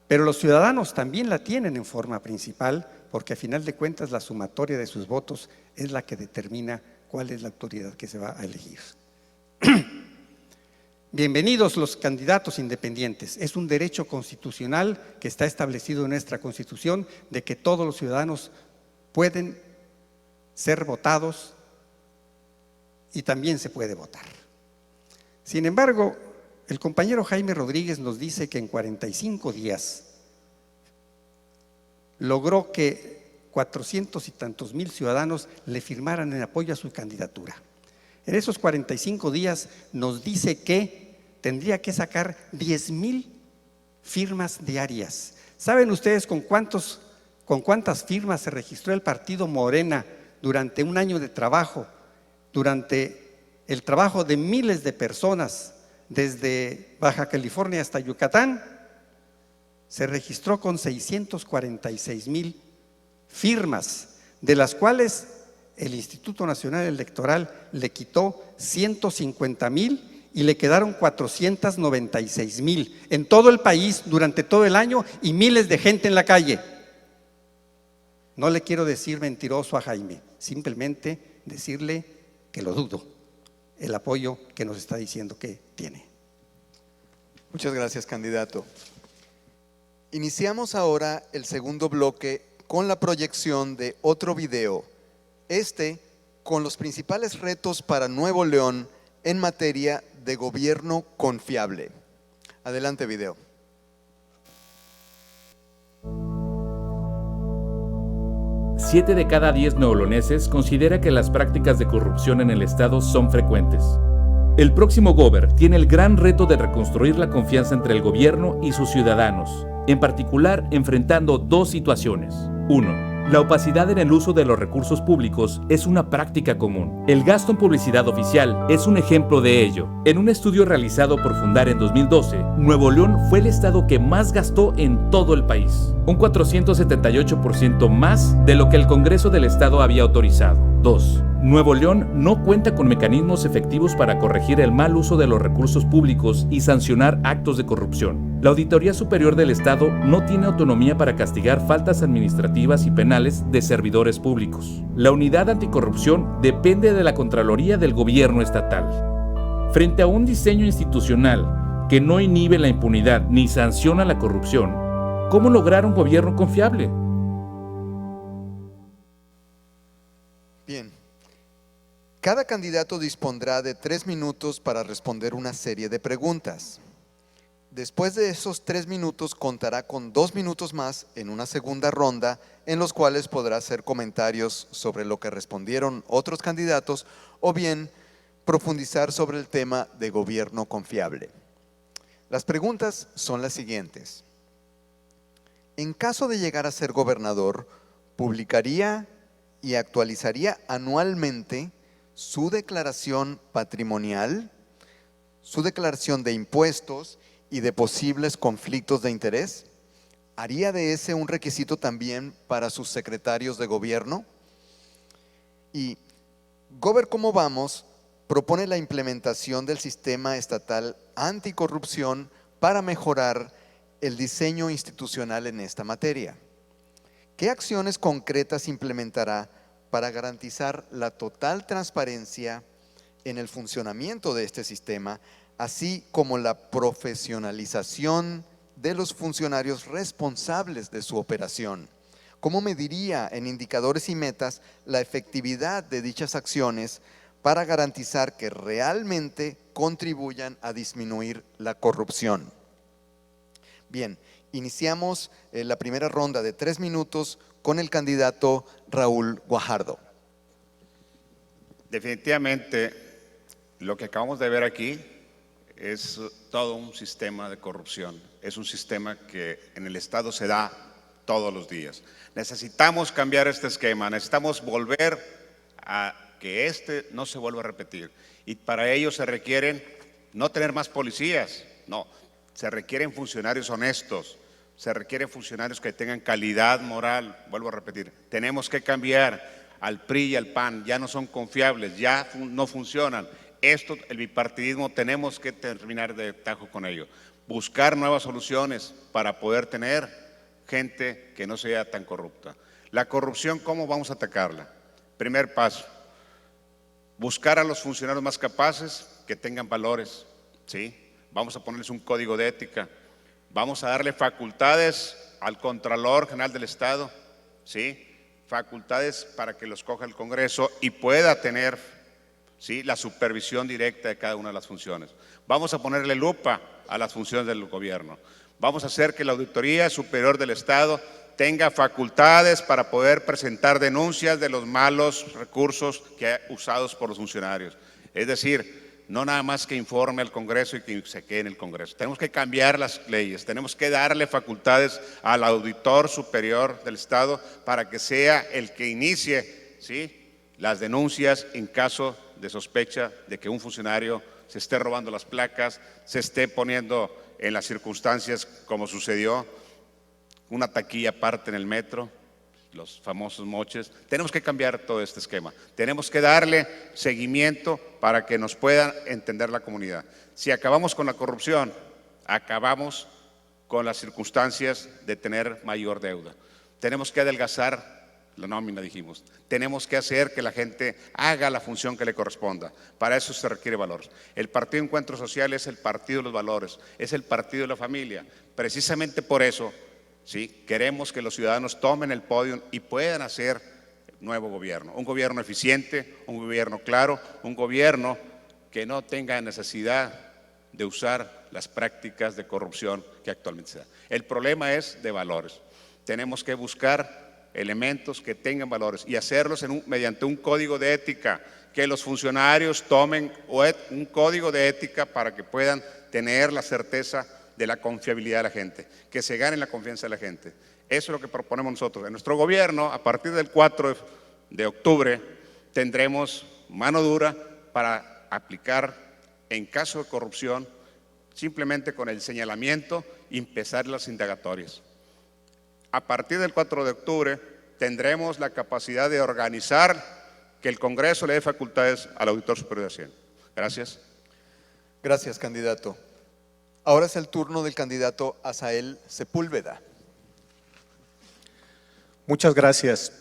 pero los ciudadanos también la tienen en forma principal, porque a final de cuentas la sumatoria de sus votos es la que determina cuál es la autoridad que se va a elegir. Bienvenidos los candidatos independientes. Es un derecho constitucional que está establecido en nuestra Constitución de que todos los ciudadanos pueden ser votados y también se puede votar. Sin embargo, el compañero Jaime Rodríguez nos dice que en 45 días logró que 400 y tantos mil ciudadanos le firmaran en apoyo a su candidatura. En esos 45 días nos dice que tendría que sacar 10,000 firmas diarias. ¿Saben ustedes con cuántas firmas se registró el partido Morena durante un año de trabajo, durante el trabajo de miles de personas desde Baja California hasta Yucatán? Se registró con 646,000 firmas, de las cuales el Instituto Nacional Electoral le quitó 150,000 y le quedaron 496,000 en todo el país durante todo el año y miles de gente en la calle. No le quiero decir mentiroso a Jaime, simplemente decirle que lo dudo, el apoyo que nos está diciendo que tiene. Muchas gracias, candidato. Iniciamos ahora el segundo bloque con la proyección de otro video, con los principales retos para Nuevo León en materia de gobierno confiable. Adelante, video. Siete de cada 10 neoloneses considera que las prácticas de corrupción en el Estado son frecuentes. El próximo Gober tiene el gran reto de reconstruir la confianza entre el gobierno y sus ciudadanos, en particular enfrentando dos situaciones. 1. La opacidad en el uso de los recursos públicos es una práctica común. El gasto en publicidad oficial es un ejemplo de ello. En un estudio realizado por Fundar en 2012, Nuevo León fue el estado que más gastó en todo el país, un 478% más de lo que el Congreso del Estado había autorizado. 2. Nuevo León no cuenta con mecanismos efectivos para corregir el mal uso de los recursos públicos y sancionar actos de corrupción. La Auditoría Superior del Estado no tiene autonomía para castigar faltas administrativas y penales de servidores públicos. La Unidad Anticorrupción depende de la Contraloría del Gobierno Estatal. Frente a un diseño institucional que no inhibe la impunidad ni sanciona la corrupción, ¿cómo lograr un gobierno confiable? Bien. Cada candidato dispondrá de 3 minutos para responder una serie de preguntas. Después de esos 3 minutos contará con 2 minutos más en una segunda ronda en los cuales podrá hacer comentarios sobre lo que respondieron otros candidatos o bien profundizar sobre el tema de gobierno confiable. Las preguntas son las siguientes. En caso de llegar a ser gobernador, ¿publicaría y actualizaría anualmente su declaración patrimonial, su declaración de impuestos y de posibles conflictos de interés? ¿Haría de ese un requisito también para sus secretarios de gobierno? Y Gober ¿Cómo vamos? Propone la implementación del sistema estatal anticorrupción para mejorar el diseño institucional en esta materia. ¿Qué acciones concretas implementará para garantizar la total transparencia en el funcionamiento de este sistema, así como la profesionalización de los funcionarios responsables de su operación? ¿Cómo mediría en indicadores y metas la efectividad de dichas acciones para garantizar que realmente contribuyan a disminuir la corrupción? Bien, iniciamos la primera ronda de 3 minutos con el candidato Raúl Guajardo. Definitivamente, lo que acabamos de ver aquí es todo un sistema de corrupción. Es un sistema que en el Estado se da todos los días. Necesitamos cambiar este esquema, necesitamos volver a que este no se vuelva a repetir. Y para ello se requieren no tener más policías, no, se requieren funcionarios honestos, se requieren funcionarios que tengan calidad moral. Vuelvo a repetir, tenemos que cambiar al PRI y al PAN, ya no son confiables, ya no funcionan. Esto, el bipartidismo, tenemos que terminar de tajo con ello. Buscar nuevas soluciones para poder tener gente que no sea tan corrupta. La corrupción, ¿cómo vamos a atacarla? Primer paso, buscar a los funcionarios más capaces que tengan valores, ¿sí? Vamos a ponerles un código de ética. Vamos a darle facultades al Contralor General del Estado, ¿sí? Facultades para que los coja el Congreso y pueda tener, ¿sí?, la supervisión directa de cada una de las funciones. Vamos a ponerle lupa a las funciones del gobierno. Vamos a hacer que la Auditoría Superior del Estado tenga facultades para poder presentar denuncias de los malos recursos usados por los funcionarios. Es decir, no nada más que informe al Congreso y que se quede en el Congreso. Tenemos que cambiar las leyes, tenemos que darle facultades al Auditor Superior del Estado para que sea el que inicie, ¿sí?, las denuncias en caso de sospecha de que un funcionario se esté robando las placas, se esté poniendo en las circunstancias como sucedió, una taquilla aparte en el metro, los famosos moches. Tenemos que cambiar todo este esquema, tenemos que darle seguimiento para que nos pueda entender la comunidad. Si acabamos con la corrupción, acabamos con las circunstancias de tener mayor deuda. Tenemos que adelgazar la nómina, dijimos. Tenemos que hacer que la gente haga la función que le corresponda. Para eso se requiere valores. El Partido Encuentro Social es el partido de los valores, es el partido de la familia. Precisamente por eso, ¿sí?, queremos que los ciudadanos tomen el podio y puedan hacer nuevo gobierno. Un gobierno eficiente, un gobierno claro, un gobierno que no tenga necesidad de usar las prácticas de corrupción que actualmente se dan. El problema es de valores. Tenemos que buscar elementos que tengan valores y hacerlos mediante un código de ética, que los funcionarios tomen un código de ética para que puedan tener la certeza de la confiabilidad de la gente, que se gane la confianza de la gente. Eso es lo que proponemos nosotros. En nuestro gobierno, a partir del 4 de octubre, tendremos mano dura para aplicar en caso de corrupción, simplemente con el señalamiento y empezar las indagatorias. A partir del 4 de octubre tendremos la capacidad de organizar que el Congreso le dé facultades al Auditor Superior de Hacienda. Gracias. Gracias, candidato. Ahora es el turno del candidato Asael Sepúlveda. Muchas gracias.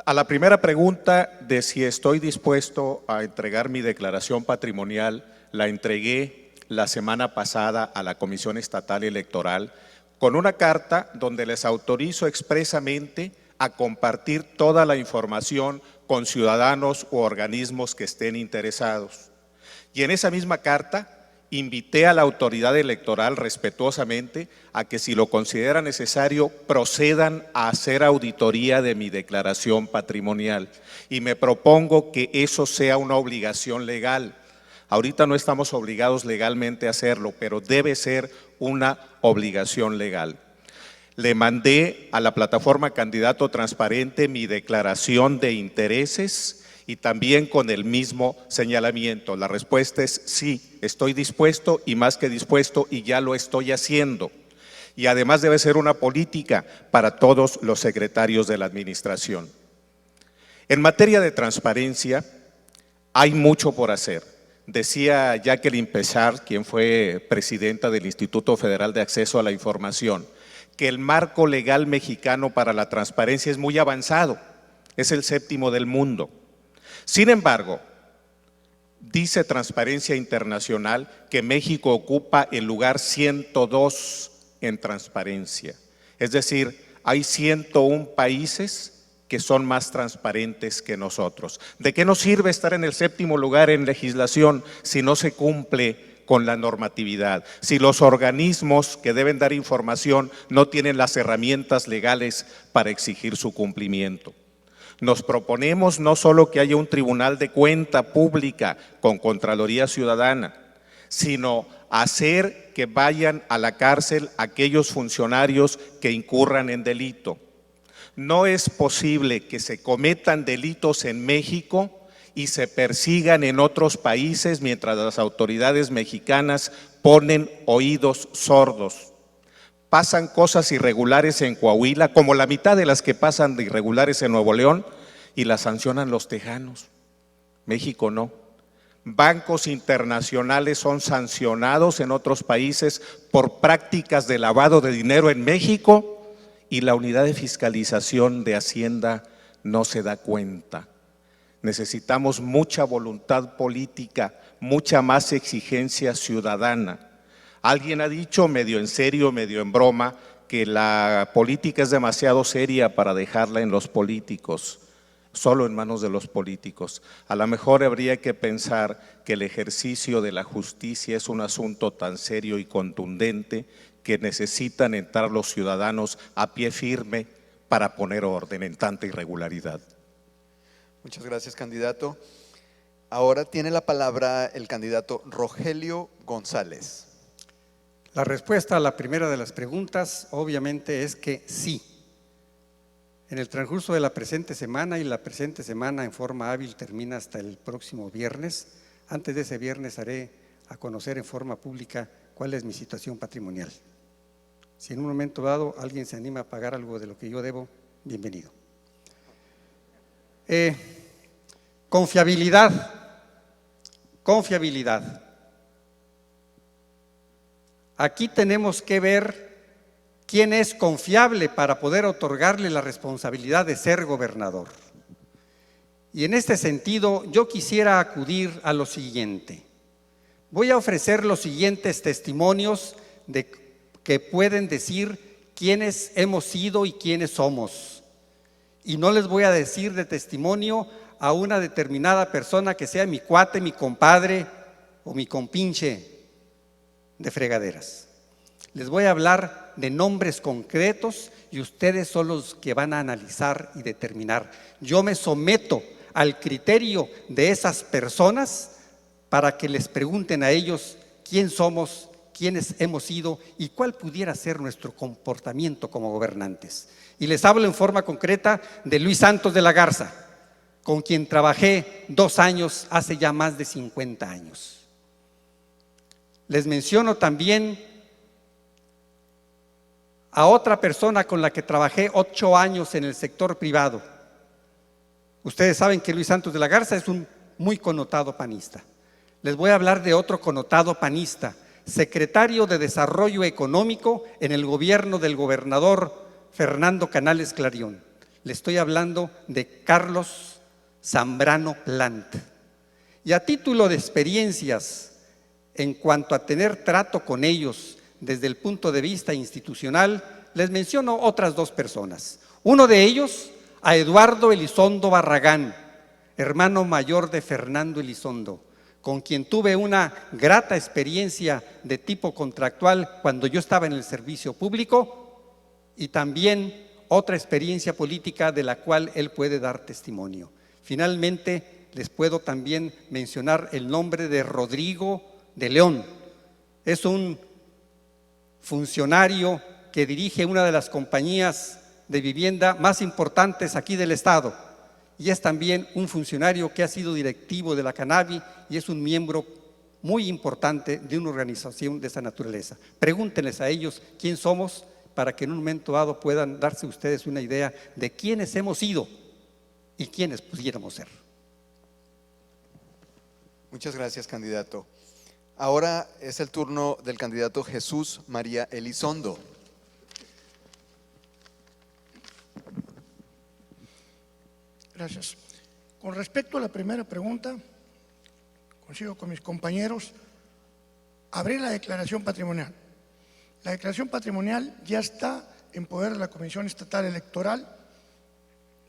A la primera pregunta de si estoy dispuesto a entregar mi declaración patrimonial, la entregué la semana pasada a la Comisión Estatal Electoral con una carta donde les autorizo expresamente a compartir toda la información con ciudadanos u organismos que estén interesados. Y en esa misma carta invité a la autoridad electoral respetuosamente a que, si lo considera necesario, procedan a hacer auditoría de mi declaración patrimonial. Y me propongo que eso sea una obligación legal. Ahorita no estamos obligados legalmente a hacerlo, pero debe ser una obligación legal. Le mandé a la plataforma Candidato Transparente mi declaración de intereses y también con el mismo señalamiento. La respuesta es sí, estoy dispuesto y más que dispuesto, y ya lo estoy haciendo. Y además debe ser una política para todos los secretarios de la administración. En materia de transparencia hay mucho por hacer. Decía Jacqueline Pechard, quien fue presidenta del Instituto Federal de Acceso a la Información, que el marco legal mexicano para la transparencia es muy avanzado, es el 7º del mundo. Sin embargo, dice Transparencia Internacional que México ocupa el lugar 102 en transparencia. Es decir, hay 101 países que son más transparentes que nosotros. ¿De qué nos sirve estar en el 7º lugar en legislación si no se cumple con la normatividad? Si los organismos que deben dar información no tienen las herramientas legales para exigir su cumplimiento. Nos proponemos no solo que haya un tribunal de cuenta pública con Contraloría Ciudadana, sino hacer que vayan a la cárcel aquellos funcionarios que incurran en delito. No es posible que se cometan delitos en México y se persigan en otros países mientras las autoridades mexicanas ponen oídos sordos. Pasan cosas irregulares en Coahuila, como la mitad de las que pasan de irregulares en Nuevo León, y las sancionan los tejanos. México no. Bancos internacionales son sancionados en otros países por prácticas de lavado de dinero en México, y la unidad de fiscalización de Hacienda no se da cuenta. Necesitamos mucha voluntad política, mucha más exigencia ciudadana. Alguien ha dicho, medio en serio, medio en broma, que la política es demasiado seria para dejarla en los políticos, solo en manos de los políticos. A lo mejor habría que pensar que el ejercicio de la justicia es un asunto tan serio y contundente que necesitan entrar los ciudadanos a pie firme para poner orden en tanta irregularidad. Muchas gracias, candidato. Ahora tiene la palabra el candidato Rogelio González. La respuesta a la primera de las preguntas obviamente es que sí. En el transcurso de la presente semana, y la presente semana en forma hábil termina hasta el próximo viernes, antes de ese viernes haré a conocer en forma pública cuál es mi situación patrimonial. Si en un momento dado alguien se anima a pagar algo de lo que yo debo, bienvenido. Confiabilidad. Aquí tenemos que ver quién es confiable para poder otorgarle la responsabilidad de ser gobernador. Y en este sentido, yo quisiera acudir a lo siguiente. Voy a ofrecer los siguientes testimonios que pueden decir quiénes hemos sido y quiénes somos. Y no les voy a decir de testimonio a una determinada persona que sea mi cuate, mi compadre o mi compinche de fregaderas. Les voy a hablar de nombres concretos y ustedes son los que van a analizar y determinar. Yo me someto al criterio de esas personas para que les pregunten a ellos quién somos, quiénes hemos sido y cuál pudiera ser nuestro comportamiento como gobernantes. Y les hablo en forma concreta de Luis Santos de la Garza, con quien trabajé 2 años hace ya más de 50 años. Les menciono también a otra persona con la que trabajé 8 años en el sector privado. Ustedes saben que Luis Santos de la Garza es un muy connotado panista. Les voy a hablar de otro connotado panista, secretario de Desarrollo Económico en el gobierno del gobernador Fernando Canales Clarión. Le estoy hablando de Carlos Zambrano Plant. Y a título de experiencias en cuanto a tener trato con ellos desde el punto de vista institucional, les menciono otras 2 personas. Uno de ellos, a Eduardo Elizondo Barragán, hermano mayor de Fernando Elizondo, con quien tuve una grata experiencia de tipo contractual cuando yo estaba en el servicio público, y también otra experiencia política de la cual él puede dar testimonio. Finalmente, les puedo también mencionar el nombre de Rodrigo de León. Es un funcionario que dirige una de las compañías de vivienda más importantes aquí del estado y es también un funcionario que ha sido directivo de la Canavi y es un miembro muy importante de una organización de esa naturaleza. Pregúntenles a ellos quién somos para que en un momento dado puedan darse ustedes una idea de quiénes hemos sido y quiénes pudiéramos ser. Muchas gracias, candidato. Ahora es el turno del candidato Jesús María Elizondo. Gracias. Con respecto a la primera pregunta, coincido con mis compañeros, abrir la declaración patrimonial. La declaración patrimonial ya está en poder de la Comisión Estatal Electoral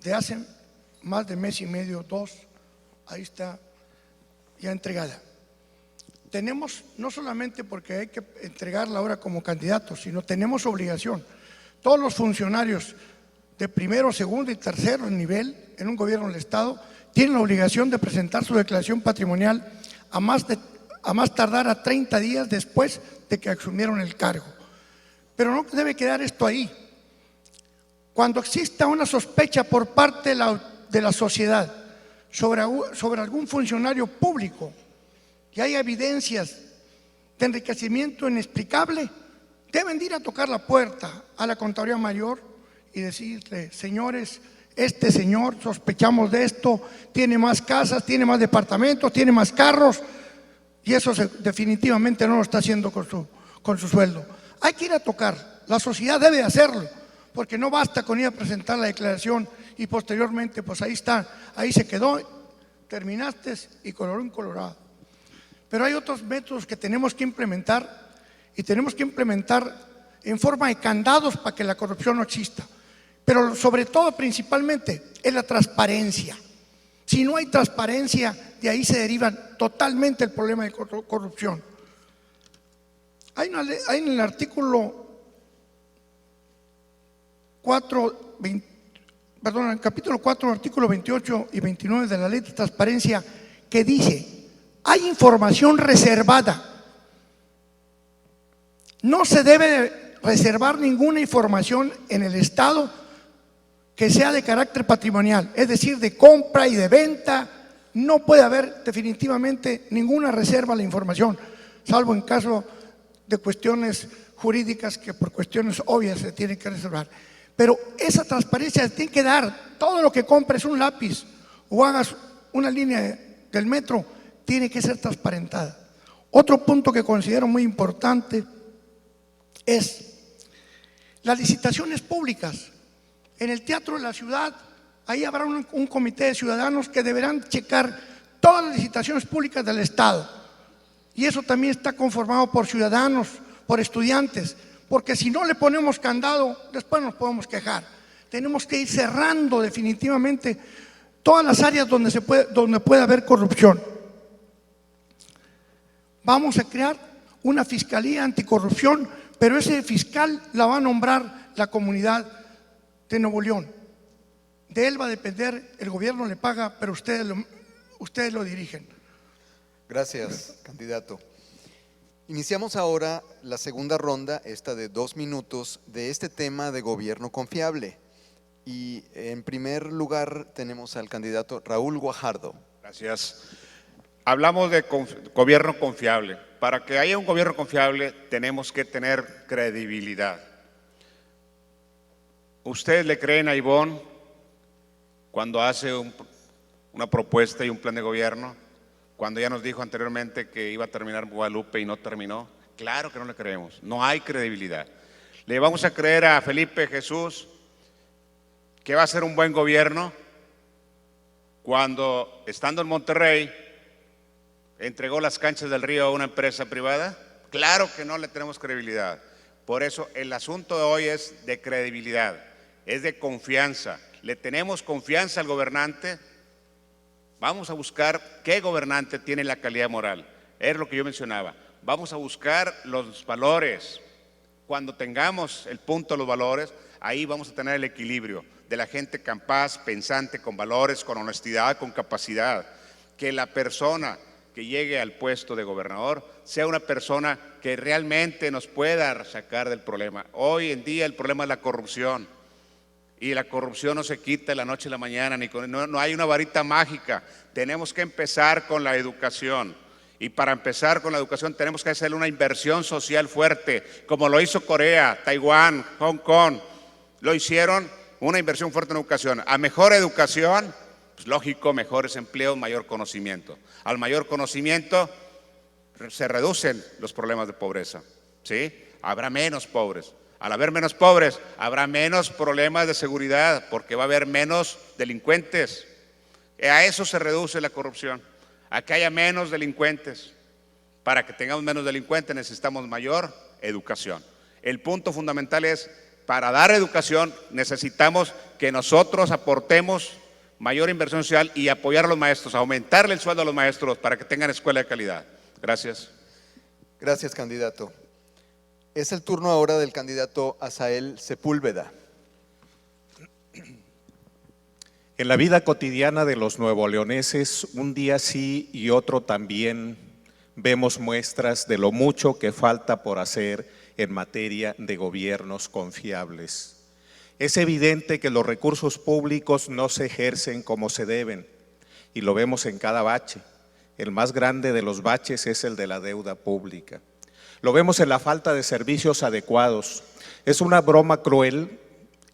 de hace más de mes y medio, 2, ahí está ya entregada. Tenemos, no solamente porque hay que entregarla ahora como candidatos, sino tenemos obligación. Todos los funcionarios de primero, segundo y tercer nivel en un gobierno del Estado tienen la obligación de presentar su declaración patrimonial a más tardar a 30 días después de que asumieron el cargo. Pero no debe quedar esto ahí. Cuando exista una sospecha por parte de la sociedad sobre algún funcionario público y hay evidencias de enriquecimiento inexplicable, deben de ir a tocar la puerta a la Contraloría Mayor y decirle: señores, este señor sospechamos de esto, tiene más casas, tiene más departamentos, tiene más carros, y eso definitivamente no lo está haciendo con su sueldo. Hay que ir a tocar, la sociedad debe hacerlo, porque no basta con ir a presentar la declaración y posteriormente pues ahí está, ahí se quedó, terminaste y colorín colorado. Pero hay otros métodos que tenemos que implementar y tenemos que implementar en forma de candados para que la corrupción no exista. Pero sobre todo, principalmente, es la transparencia. Si no hay transparencia, de ahí se deriva totalmente el problema de corrupción. Hay en el artículo 4, en el capítulo 4, artículo 28 y 29 de la Ley de Transparencia, que dice: hay información reservada. No se debe reservar ninguna información en el Estado que sea de carácter patrimonial, es decir, de compra y de venta. No puede haber definitivamente ninguna reserva a la información, salvo en caso de cuestiones jurídicas que por cuestiones obvias se tienen que reservar. Pero esa transparencia se tiene que dar. Todo lo que compres, un lápiz o hagas una línea del metro, tiene que ser transparentada. Otro punto que considero muy importante es las licitaciones públicas. En el Teatro de la Ciudad, ahí habrá un comité de ciudadanos que deberán checar todas las licitaciones públicas del Estado. Y eso también está conformado por ciudadanos, por estudiantes, porque si no le ponemos candado, después nos podemos quejar. Tenemos que ir cerrando definitivamente todas las áreas donde puede haber corrupción. Vamos a crear una fiscalía anticorrupción, pero ese fiscal la va a nombrar la comunidad de Nuevo León. De él va a depender, el gobierno le paga, pero ustedes lo dirigen. Gracias, candidato. Iniciamos ahora la segunda ronda, esta de 2 minutos, de este tema de gobierno confiable. Y en primer lugar tenemos al candidato Raúl Guajardo. Gracias. Hablamos de gobierno confiable. Para que haya un gobierno confiable tenemos que tener credibilidad. ¿Ustedes le creen a Ivonne cuando hace una propuesta y un plan de gobierno? Cuando ya nos dijo anteriormente que iba a terminar Guadalupe y no terminó. Claro que no le creemos, no hay credibilidad. ¿Le vamos a creer a Felipe Jesús que va a ser un buen gobierno cuando, estando en Monterrey, entregó las canchas del Río a una empresa privada? Claro que no le tenemos credibilidad. Por eso el asunto de hoy es de credibilidad, es de confianza. ¿Le tenemos confianza al gobernante? Vamos a buscar qué gobernante tiene la calidad moral. Es lo que yo mencionaba. Vamos a buscar los valores. Cuando tengamos el punto de los valores, ahí vamos a tener el equilibrio de la gente capaz, pensante, con valores, con honestidad, con capacidad. Que la persona que llegue al puesto de gobernador sea una persona que realmente nos pueda sacar del problema. Hoy en día el problema es la corrupción. Y la corrupción no se quita de la noche a la mañana, no hay una varita mágica. Tenemos que empezar con la educación. Y para empezar con la educación tenemos que hacer una inversión social fuerte, como lo hizo Corea, Taiwán, Hong Kong. Lo hicieron, una inversión fuerte en educación. A mejor educación, pues lógico, mejores empleos, mayor conocimiento. Al mayor conocimiento se reducen los problemas de pobreza, ¿sí? Habrá menos pobres. Al haber menos pobres, habrá menos problemas de seguridad, porque va a haber menos delincuentes. A eso se reduce la corrupción, a que haya menos delincuentes. Para que tengamos menos delincuentes necesitamos mayor educación. El punto fundamental es, para dar educación necesitamos que nosotros aportemos mayor inversión social y apoyar a los maestros, aumentarle el sueldo a los maestros para que tengan escuela de calidad. Gracias. Gracias, candidato. Es el turno ahora del candidato Asael Sepúlveda. En la vida cotidiana de los nuevoleoneses, un día sí y otro también, vemos muestras de lo mucho que falta por hacer en materia de gobiernos confiables. Es evidente que los recursos públicos no se ejercen como se deben, y lo vemos en cada bache. El más grande de los baches es el de la deuda pública. Lo vemos en la falta de servicios adecuados. Es una broma cruel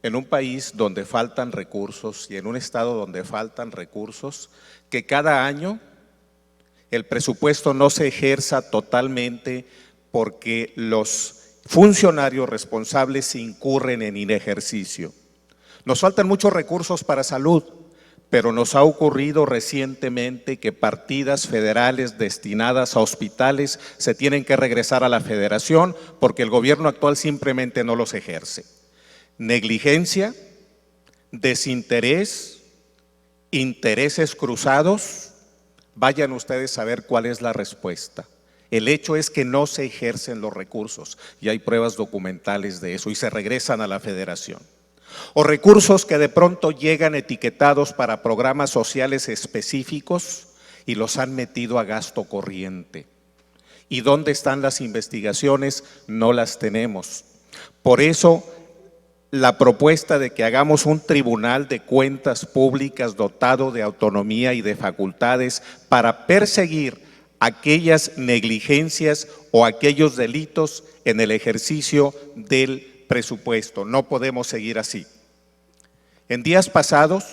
en un país donde faltan recursos y en un estado donde faltan recursos, que cada año el presupuesto no se ejerza totalmente porque los funcionarios responsables incurren en inejercicio. Nos faltan muchos recursos para salud, pero nos ha ocurrido recientemente que partidas federales destinadas a hospitales se tienen que regresar a la federación porque el gobierno actual simplemente no los ejerce. Negligencia, desinterés, intereses cruzados, vayan ustedes a ver cuál es la respuesta. El hecho es que no se ejercen los recursos y hay pruebas documentales de eso y se regresan a la federación. O recursos que de pronto llegan etiquetados para programas sociales específicos y los han metido a gasto corriente. ¿Y dónde están las investigaciones? No las tenemos. Por eso, la propuesta de que hagamos un tribunal de cuentas públicas dotado de autonomía y de facultades para perseguir aquellas negligencias o aquellos delitos en el ejercicio del presupuesto. No podemos seguir así. En días pasados,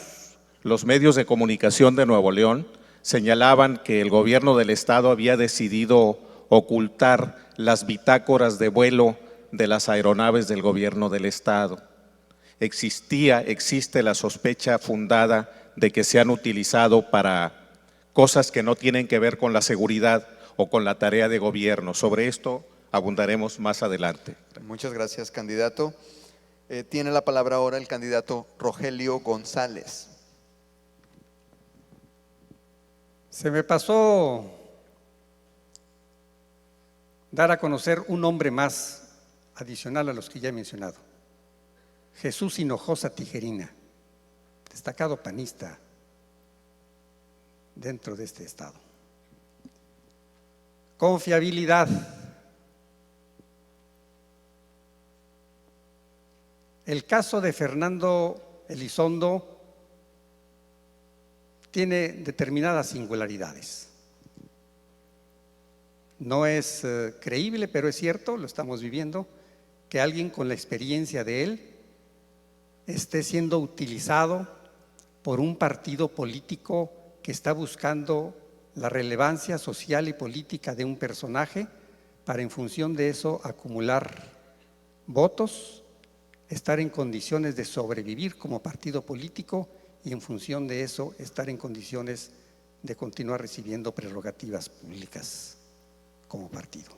los medios de comunicación de Nuevo León señalaban que el gobierno del estado había decidido ocultar las bitácoras de vuelo de las aeronaves del gobierno del estado. Existe la sospecha fundada de que se han utilizado para cosas que no tienen que ver con la seguridad o con la tarea de gobierno. Sobre esto abundaremos más adelante. Muchas gracias, candidato. Tiene la palabra ahora el candidato Rogelio González. Se me pasó dar a conocer un nombre más adicional a los que ya he mencionado. Jesús Hinojosa Tijerina, destacado panista dentro de este estado. Confiabilidad. El caso de Fernando Elizondo tiene determinadas singularidades. No es creíble, pero es cierto, lo estamos viviendo, que alguien con la experiencia de él esté siendo utilizado por un partido político que está buscando la relevancia social y política de un personaje para en función de eso acumular votos, estar en condiciones de sobrevivir como partido político y en función de eso estar en condiciones de continuar recibiendo prerrogativas públicas como partido.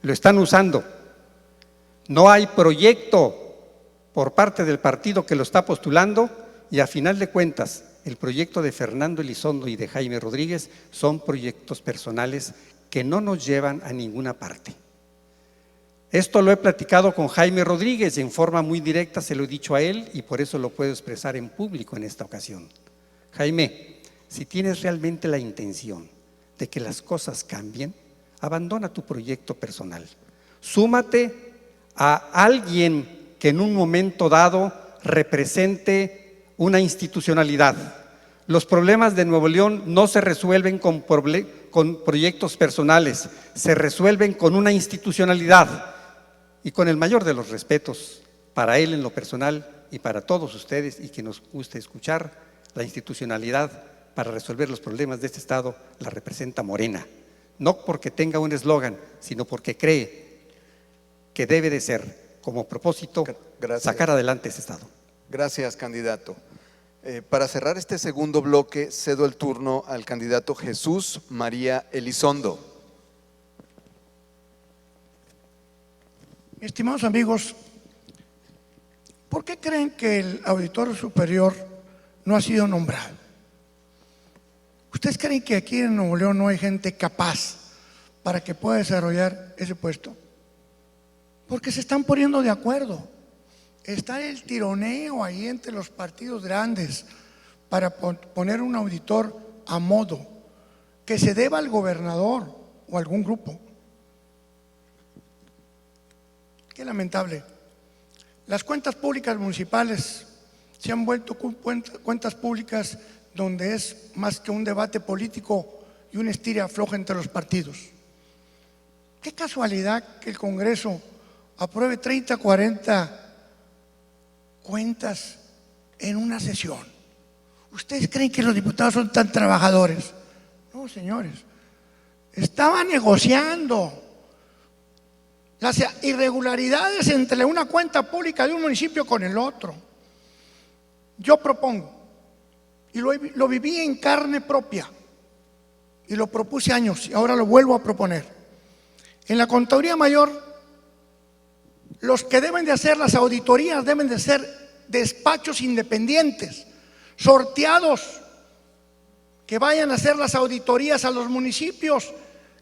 Lo están usando. No hay proyecto por parte del partido que lo está postulando y a final de cuentas el proyecto de Fernando Elizondo y de Jaime Rodríguez son proyectos personales que no nos llevan a ninguna parte. Esto lo he platicado con Jaime Rodríguez en forma muy directa, se lo he dicho a él y por eso lo puedo expresar en público en esta ocasión. Jaime, si tienes realmente la intención de que las cosas cambien, abandona tu proyecto personal. Súmate a alguien que en un momento dado represente una institucionalidad. Los problemas de Nuevo León no se resuelven con proyectos personales, se resuelven con una institucionalidad. Y con el mayor de los respetos para él en lo personal y para todos ustedes, y que nos guste escuchar, la institucionalidad para resolver los problemas de este Estado la representa Morena. No porque tenga un eslogan, sino porque cree que debe de ser como propósito sacar adelante este Estado. Gracias, candidato. Para cerrar este segundo bloque, cedo el turno al candidato Jesús María Elizondo. Estimados amigos, ¿por qué creen que el auditor superior no ha sido nombrado? ¿Ustedes creen que aquí en Nuevo León no hay gente capaz para que pueda desarrollar ese puesto? Porque se están poniendo de acuerdo. Está el tironeo ahí entre los partidos grandes para poner un auditor a modo que se deba al gobernador o algún grupo. Qué lamentable. Las cuentas públicas municipales se han vuelto cuentas públicas donde es más que un debate político y un estira-afloja entre los partidos. Qué casualidad que el Congreso apruebe 30, 40 cuentas en una sesión. ¿Ustedes creen que los diputados son tan trabajadores? No, señores. Estaban negociando las irregularidades entre una cuenta pública de un municipio con el otro. Yo propongo, y lo viví en carne propia, y lo propuse años, y ahora lo vuelvo a proponer. En la Contaduría Mayor, los que deben de hacer las auditorías deben de ser despachos independientes, sorteados, que vayan a hacer las auditorías a los municipios,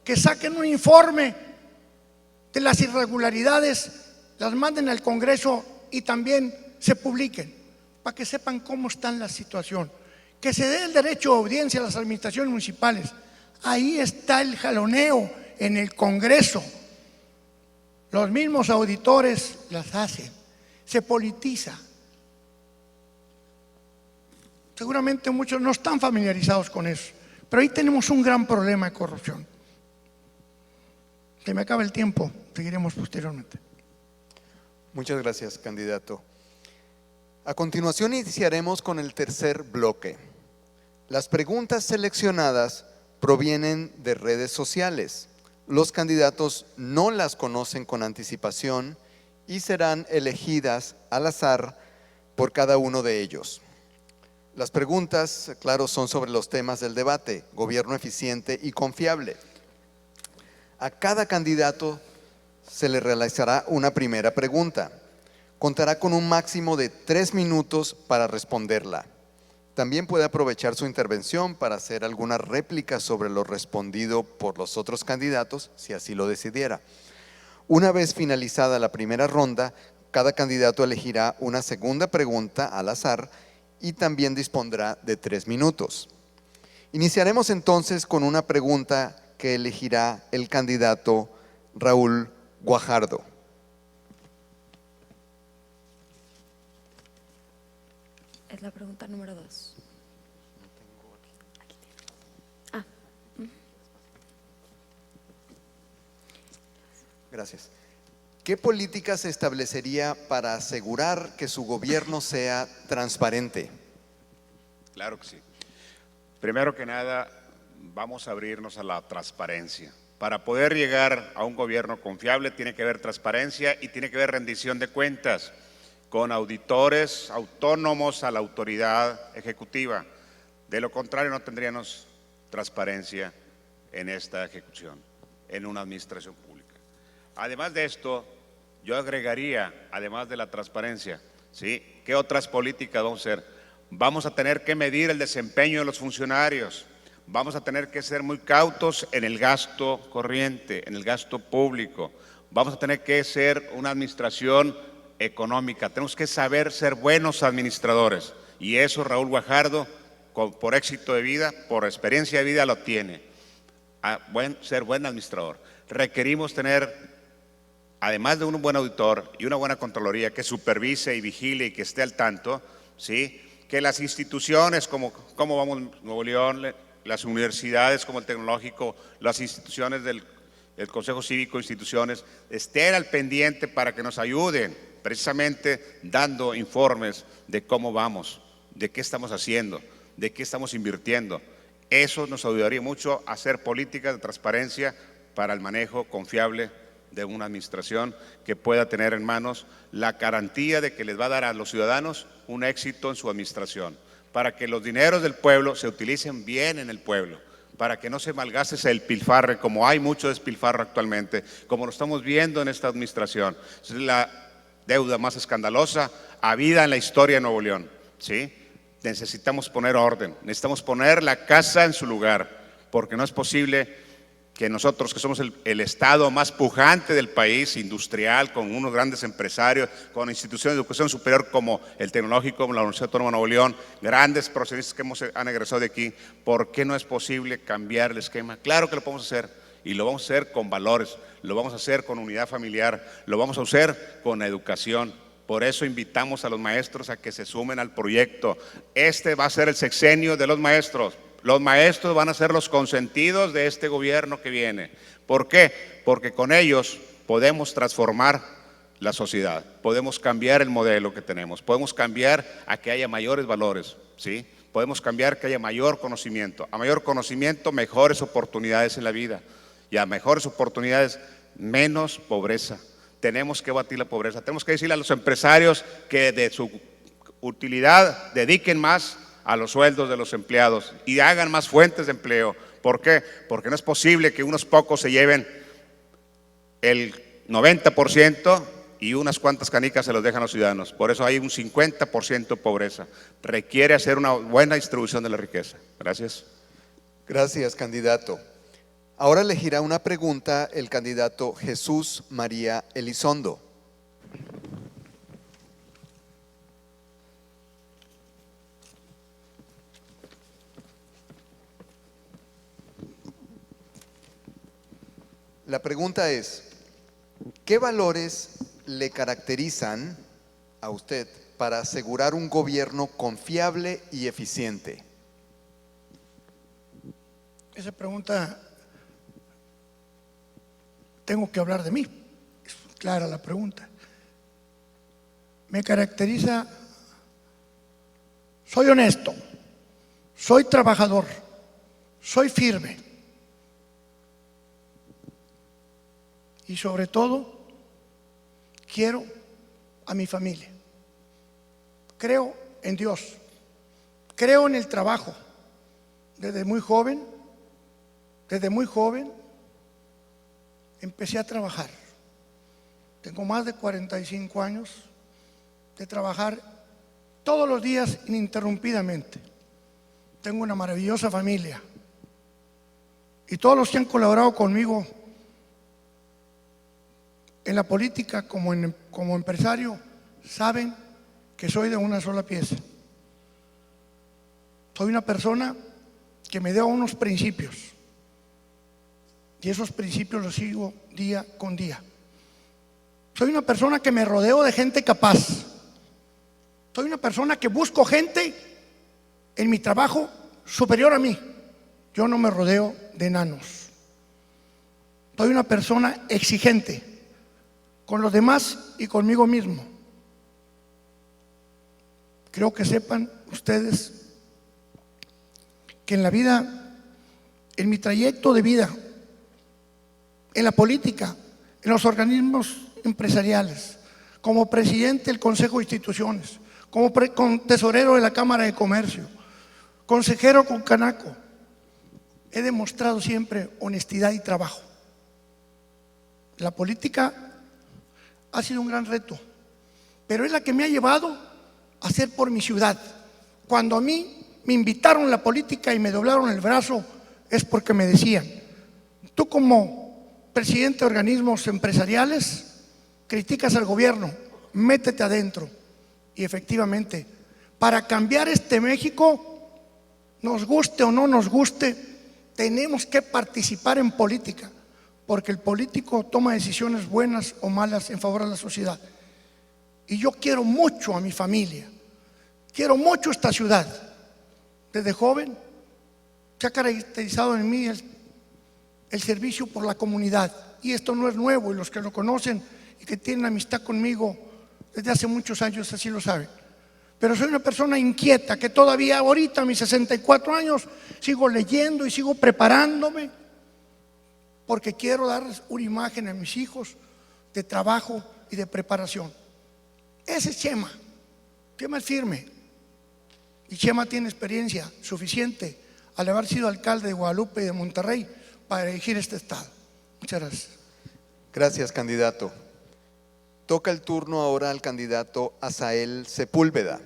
que saquen un informe de las irregularidades, las manden al Congreso y también se publiquen, para que sepan cómo está la situación. Que se dé el derecho a audiencia a las administraciones municipales. Ahí está el jaloneo en el Congreso. Los mismos auditores las hacen, se politiza. Seguramente muchos no están familiarizados con eso, pero ahí tenemos un gran problema de corrupción. Se me acaba el tiempo, seguiremos posteriormente. Muchas gracias, candidato. A continuación iniciaremos con el tercer bloque. Las preguntas seleccionadas provienen de redes sociales. Los candidatos no las conocen con anticipación y serán elegidas al azar por cada uno de ellos. Las preguntas, claro, son sobre los temas del debate: gobierno eficiente y confiable. A cada candidato se le realizará una primera pregunta. Contará con un máximo de 3 minutos para responderla. También puede aprovechar su intervención para hacer alguna réplica sobre lo respondido por los otros candidatos, si así lo decidiera. Una vez finalizada la primera ronda, cada candidato elegirá una segunda pregunta al azar y también dispondrá de 3 minutos. Iniciaremos entonces con una pregunta que elegirá el candidato Raúl Guajardo. Es la pregunta número 2. Gracias. ¿Qué política se establecería para asegurar que su gobierno sea transparente? Claro que sí. Primero que nada, vamos a abrirnos a la transparencia. Para poder llegar a un gobierno confiable tiene que haber transparencia y tiene que haber rendición de cuentas con auditores autónomos a la autoridad ejecutiva. De lo contrario, no tendríamos transparencia en esta ejecución, en una administración pública. Además de esto, yo agregaría, además de la transparencia, ¿sí?, ¿qué otras políticas vamos a hacer? Vamos a tener que medir el desempeño de los funcionarios, vamos a tener que ser muy cautos en el gasto corriente, en el gasto público, vamos a tener que ser una administración económica, tenemos que saber ser buenos administradores y eso Raúl Guajardo, por éxito de vida, por experiencia de vida lo tiene, ser buen administrador. Requerimos tener, además de un buen auditor y una buena Contraloría que supervise y vigile y que esté al tanto, ¿sí?, que las instituciones como vamos Nuevo León, las universidades como el Tecnológico, las instituciones del Consejo Cívico, instituciones, estén al pendiente para que nos ayuden, precisamente dando informes de cómo vamos, de qué estamos haciendo, de qué estamos invirtiendo. Eso nos ayudaría mucho a hacer políticas de transparencia para el manejo confiable de una administración que pueda tener en manos la garantía de que les va a dar a los ciudadanos un éxito en su administración, para que los dineros del pueblo se utilicen bien en el pueblo, para que no se malgaste el despilfarre, como hay mucho despilfarro actualmente, como lo estamos viendo en esta administración. Es la deuda más escandalosa habida en la historia de Nuevo León, ¿sí? Necesitamos poner orden, necesitamos poner la casa en su lugar, porque no es posible que nosotros, que somos el estado más pujante del país, industrial, con unos grandes empresarios, con instituciones de educación superior como el Tecnológico, como la Universidad Autónoma de Nuevo León, grandes profesionistas que han egresado de aquí, ¿por qué no es posible cambiar el esquema? Claro que lo podemos hacer, y lo vamos a hacer con valores, lo vamos a hacer con unidad familiar, lo vamos a hacer con educación. Por eso invitamos a los maestros a que se sumen al proyecto. Este va a ser el sexenio de los maestros. Los maestros van a ser los consentidos de este gobierno que viene. ¿Por qué? Porque con ellos podemos transformar la sociedad, podemos cambiar el modelo que tenemos, podemos cambiar a que haya mayores valores, ¿sí? Podemos cambiar que haya mayor conocimiento. A mayor conocimiento, mejores oportunidades en la vida. Y a mejores oportunidades, menos pobreza. Tenemos que batir la pobreza. Tenemos que decirle a los empresarios que de su utilidad dediquen más a los sueldos de los empleados y hagan más fuentes de empleo. ¿Por qué? Porque no es posible que unos pocos se lleven el 90% y unas cuantas canicas se los dejan a los ciudadanos. Por eso hay un 50% de pobreza. Requiere hacer una buena distribución de la riqueza. Gracias. Gracias, candidato. Ahora elegirá una pregunta el candidato Jesús María Elizondo. La pregunta es, ¿qué valores le caracterizan a usted para asegurar un gobierno confiable y eficiente? Esa pregunta, tengo que hablar de mí, es clara la pregunta. Me caracteriza, soy honesto, soy trabajador, soy firme y sobre todo quiero a mi familia. Creo en Dios, creo en el trabajo. Desde muy joven empecé a trabajar. Tengo más de 45 años de trabajar todos los días ininterrumpidamente. tengo una maravillosa familia. Y todos los que han colaborado conmigo en la política como empresario saben que soy de una sola pieza. Soy una persona que me dio unos principios y esos principios los sigo día con día. Soy una persona que me rodeo de gente capaz. Soy una persona que busco gente en mi trabajo superior a mí. Yo no me rodeo de enanos. Soy una persona exigente con los demás y conmigo mismo. Creo que sepan ustedes que en la vida, en mi trayecto de vida, en la política, en los organismos empresariales, como presidente del Consejo de Instituciones, como tesorero de la Cámara de Comercio, consejero con Canaco, he demostrado siempre honestidad y trabajo. La política ha sido un gran reto, pero es la que me ha llevado a hacer por mi ciudad. Cuando a mí me invitaron a la política y me doblaron el brazo, es porque me decían: tú como presidente de organismos empresariales criticas al gobierno, métete adentro. Y efectivamente, para cambiar este México, nos guste o no nos guste, tenemos que participar en política, porque el político toma decisiones buenas o malas en favor de la sociedad. Y yo quiero mucho a mi familia, quiero mucho esta ciudad. Desde joven se ha caracterizado en mí el servicio por la comunidad, y esto no es nuevo, y los que lo conocen y que tienen amistad conmigo desde hace muchos años así lo saben. Pero soy una persona inquieta que todavía ahorita a mis 64 años sigo leyendo y sigo preparándome, porque quiero darles una imagen a mis hijos de trabajo y de preparación. Ese es Chema. Chema es firme, y Chema tiene experiencia suficiente al haber sido alcalde de Guadalupe y de Monterrey para dirigir este estado. Muchas gracias. Gracias, candidato. Toca el turno ahora al candidato Asael Sepúlveda.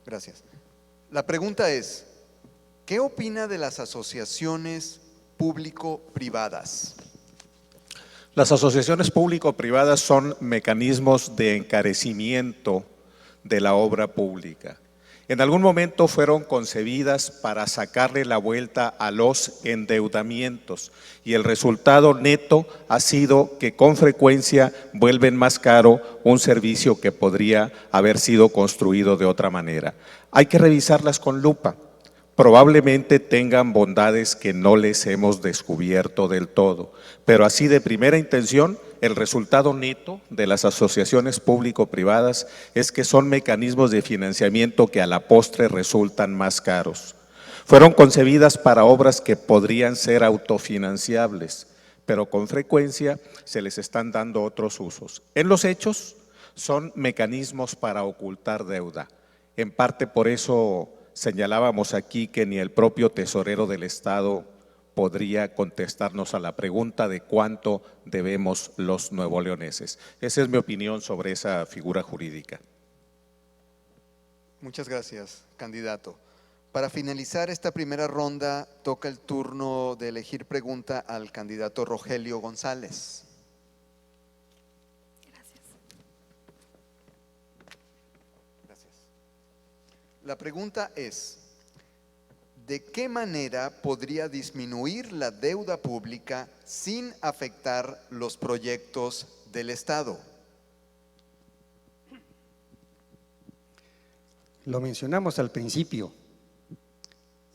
Gracias. La pregunta es: ¿qué opina de las asociaciones público-privadas? Las asociaciones público-privadas son mecanismos de encarecimiento de la obra pública. En algún momento fueron concebidas para sacarle la vuelta a los endeudamientos, y el resultado neto ha sido que con frecuencia vuelven más caro un servicio que podría haber sido construido de otra manera. Hay que revisarlas con lupa. Probablemente tengan bondades que no les hemos descubierto del todo, pero así de primera intención, el resultado neto de las asociaciones público-privadas es que son mecanismos de financiamiento que a la postre resultan más caros. Fueron concebidas para obras que podrían ser autofinanciables, pero con frecuencia se les están dando otros usos. En los hechos, son mecanismos para ocultar deuda. En parte por eso señalábamos aquí que ni el propio tesorero del Estado podría contestarnos a la pregunta de cuánto debemos los nuevoleoneses. Esa es mi opinión sobre esa figura jurídica. Muchas gracias, candidato. Para finalizar esta primera ronda, toca el turno de elegir pregunta al candidato Rogelio González. Gracias. La pregunta es: ¿de qué manera podría disminuir la deuda pública sin afectar los proyectos del Estado? Lo mencionamos al principio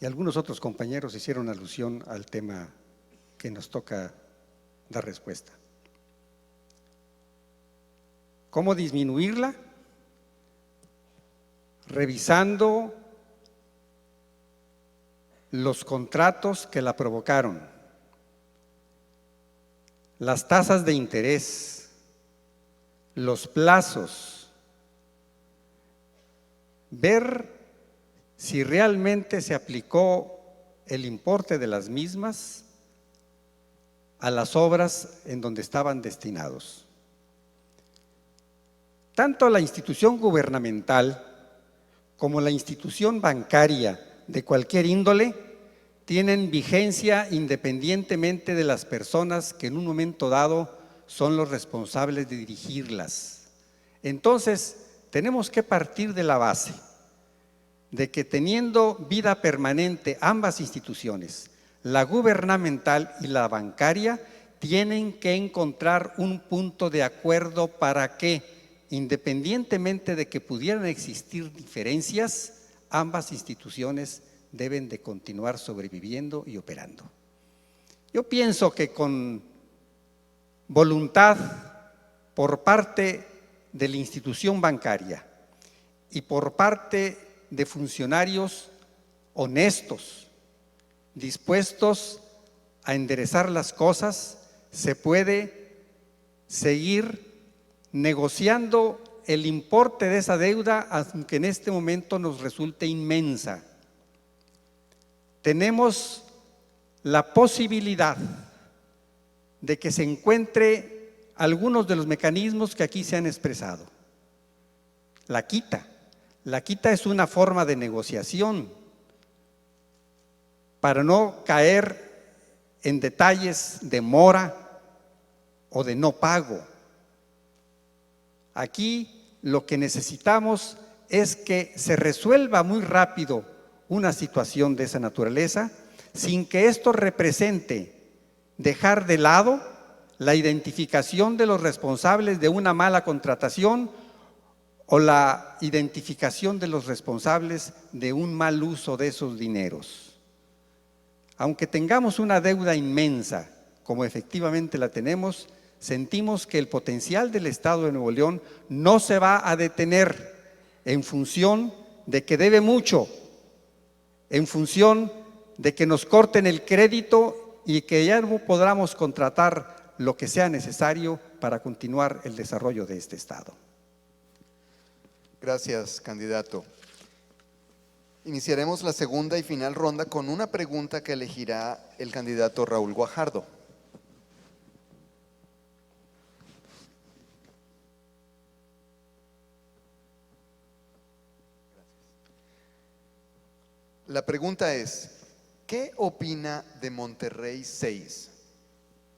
y algunos otros compañeros hicieron alusión al tema que nos toca dar respuesta. ¿Cómo disminuirla? Revisando los contratos que la provocaron, las tasas de interés, los plazos, ver si realmente se aplicó el importe de las mismas a las obras en donde estaban destinados. Tanto la institución gubernamental como la institución bancaria de cualquier índole tienen vigencia independientemente de las personas que en un momento dado son los responsables de dirigirlas. Entonces, tenemos que partir de la base de que teniendo vida permanente ambas instituciones, la gubernamental y la bancaria, tienen que encontrar un punto de acuerdo para que, independientemente de que pudieran existir diferencias, ambas instituciones deben de continuar sobreviviendo y operando. Yo pienso que con voluntad por parte de la institución bancaria y por parte de funcionarios honestos, dispuestos a enderezar las cosas, se puede seguir negociando el importe de esa deuda, aunque en este momento nos resulte inmensa. Tenemos la posibilidad de que se encuentre algunos de los mecanismos que aquí se han expresado. La quita es una forma de negociación para no caer en detalles de mora o de no pago. Aquí lo que necesitamos es que se resuelva muy rápido una situación de esa naturaleza, sin que esto represente dejar de lado la identificación de los responsables de una mala contratación o la identificación de los responsables de un mal uso de esos dineros. Aunque tengamos una deuda inmensa, como efectivamente la tenemos, sentimos que el potencial del Estado de Nuevo León no se va a detener en función de que debe mucho, en función de que nos corten el crédito y que ya no podamos contratar lo que sea necesario para continuar el desarrollo de este Estado. Gracias, candidato. Iniciaremos la segunda y final ronda con una pregunta que elegirá el candidato Raúl Guajardo. La pregunta es, ¿qué opina de Monterrey 6?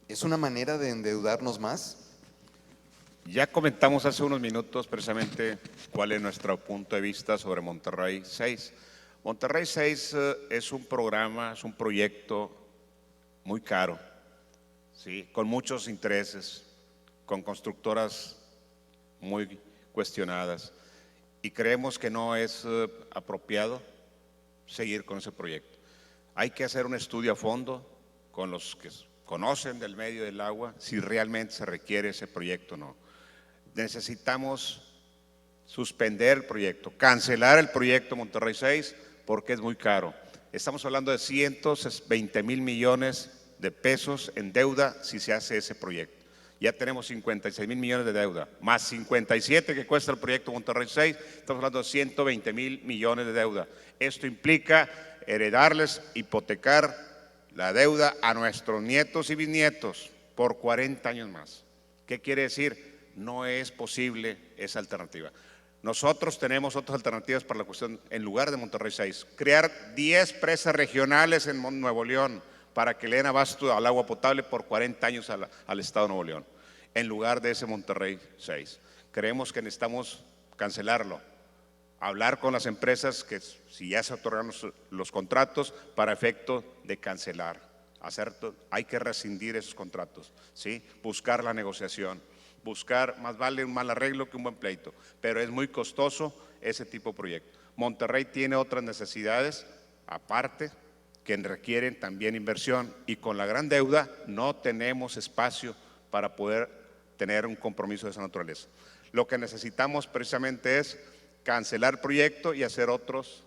¿Es una manera de endeudarnos más? Ya comentamos hace unos minutos precisamente cuál es nuestro punto de vista sobre Monterrey 6. Monterrey 6 es un programa, es un proyecto muy caro, ¿sí? Con muchos intereses, con constructoras muy cuestionadas, y creemos que no es apropiado seguir con ese proyecto. Hay que hacer un estudio a fondo con los que conocen del medio del agua si realmente se requiere ese proyecto o no. Necesitamos suspender el proyecto, cancelar el proyecto Monterrey 6 porque es muy caro. Estamos hablando de 120,000 millones de pesos en deuda si se hace ese proyecto. Ya tenemos 56,000 millones de deuda, más 57 que cuesta el proyecto Monterrey 6, estamos hablando de 120,000 millones de deuda. Esto implica heredarles, hipotecar la deuda a nuestros nietos y bisnietos por 40 años más. ¿Qué quiere decir? No es posible esa alternativa. Nosotros tenemos otras alternativas para la cuestión, en lugar de Monterrey 6, crear 10 presas regionales en Nuevo León para que le den abasto al agua potable por 40 años al Estado de Nuevo León, en lugar de ese Monterrey 6. Creemos que necesitamos cancelarlo, hablar con las empresas que si ya se otorgaron los contratos para efecto de cancelar, hay que rescindir esos contratos, ¿sí? Buscar la negociación. Buscar, más vale un mal arreglo que un buen pleito, pero es muy costoso ese tipo de proyecto. Monterrey tiene otras necesidades aparte que requieren también inversión y con la gran deuda no tenemos espacio para poder tener un compromiso de esa naturaleza. Lo que necesitamos precisamente es cancelar el proyecto y hacer otros,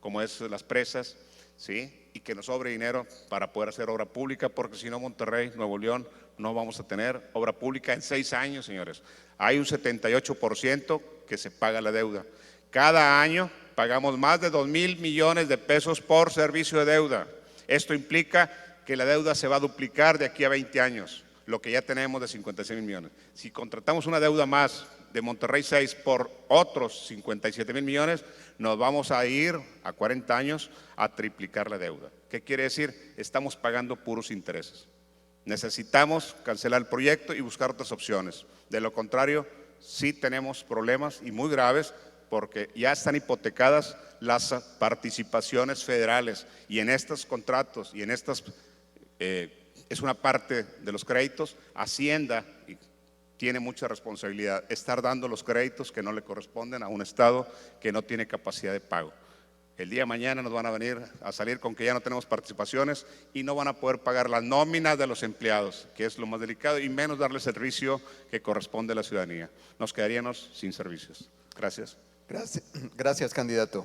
como es las presas, ¿sí? Y que nos sobre dinero para poder hacer obra pública, porque si no Monterrey, Nuevo León, no vamos a tener obra pública en 6 años, señores. Hay un 78% que se paga la deuda. Cada año pagamos más de 2,000 millones de pesos por servicio de deuda. Esto implica que la deuda se va a duplicar de aquí a 20 años, lo que ya tenemos de 56,000 millones. Si contratamos una deuda más de Monterrey 6 por otros 57,000 millones, nos vamos a ir a 40 años a triplicar la deuda. ¿Qué quiere decir? Estamos pagando puros intereses. Necesitamos cancelar el proyecto y buscar otras opciones. De lo contrario, sí tenemos problemas y muy graves, porque ya están hipotecadas las participaciones federales, y en estos contratos y en estas es una parte de los créditos. Hacienda tiene mucha responsabilidad, estar dando los créditos que no le corresponden a un Estado que no tiene capacidad de pago. El día de mañana nos van a venir a salir con que ya no tenemos participaciones y no van a poder pagar las nóminas de los empleados, que es lo más delicado, y menos darle el servicio que corresponde a la ciudadanía. Nos quedaríamos sin servicios. Gracias. Gracias, candidato.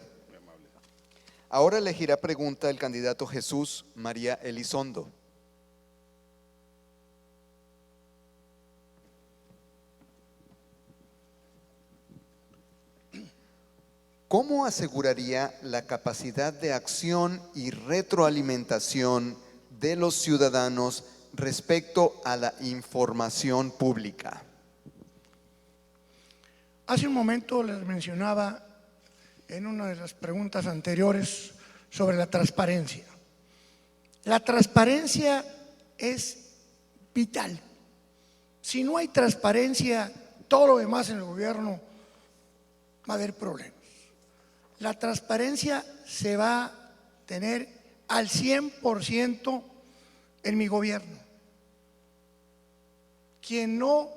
Ahora elegirá pregunta el candidato Jesús María Elizondo. ¿Cómo aseguraría la capacidad de acción y retroalimentación de los ciudadanos respecto a la información pública? Hace un momento les mencionaba en una de las preguntas anteriores sobre la transparencia. La transparencia es vital. Si no hay transparencia, todo lo demás en el gobierno va a haber problemas. La transparencia se va a tener al 100% en mi gobierno. Quien no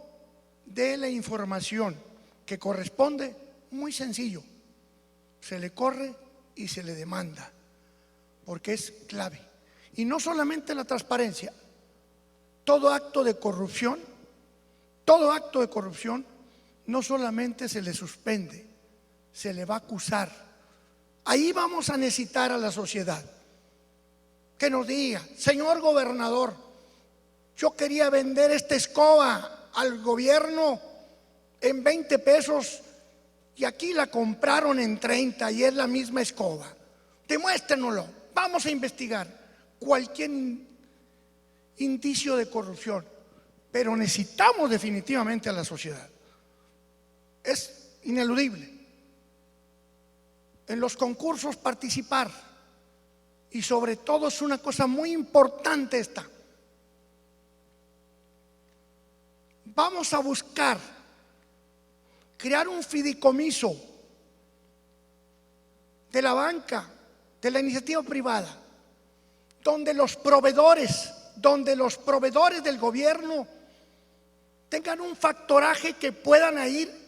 dé la información que corresponde, muy sencillo, se le corre y se le demanda, porque es clave. Y no solamente la transparencia, todo acto de corrupción no solamente se le suspende, se le va a acusar. Ahí vamos a necesitar a la sociedad que nos diga: señor gobernador, yo quería vender esta escoba al gobierno en 20 pesos y aquí la compraron en 30 y es la misma escoba. Demuéstrenoslo, vamos a investigar cualquier indicio de corrupción, pero necesitamos definitivamente a la sociedad. Es ineludible. En los concursos participar, y sobre todo es una cosa muy importante esta. Vamos a buscar crear un fideicomiso de la banca, de la iniciativa privada, donde los proveedores del gobierno tengan un factoraje que puedan ir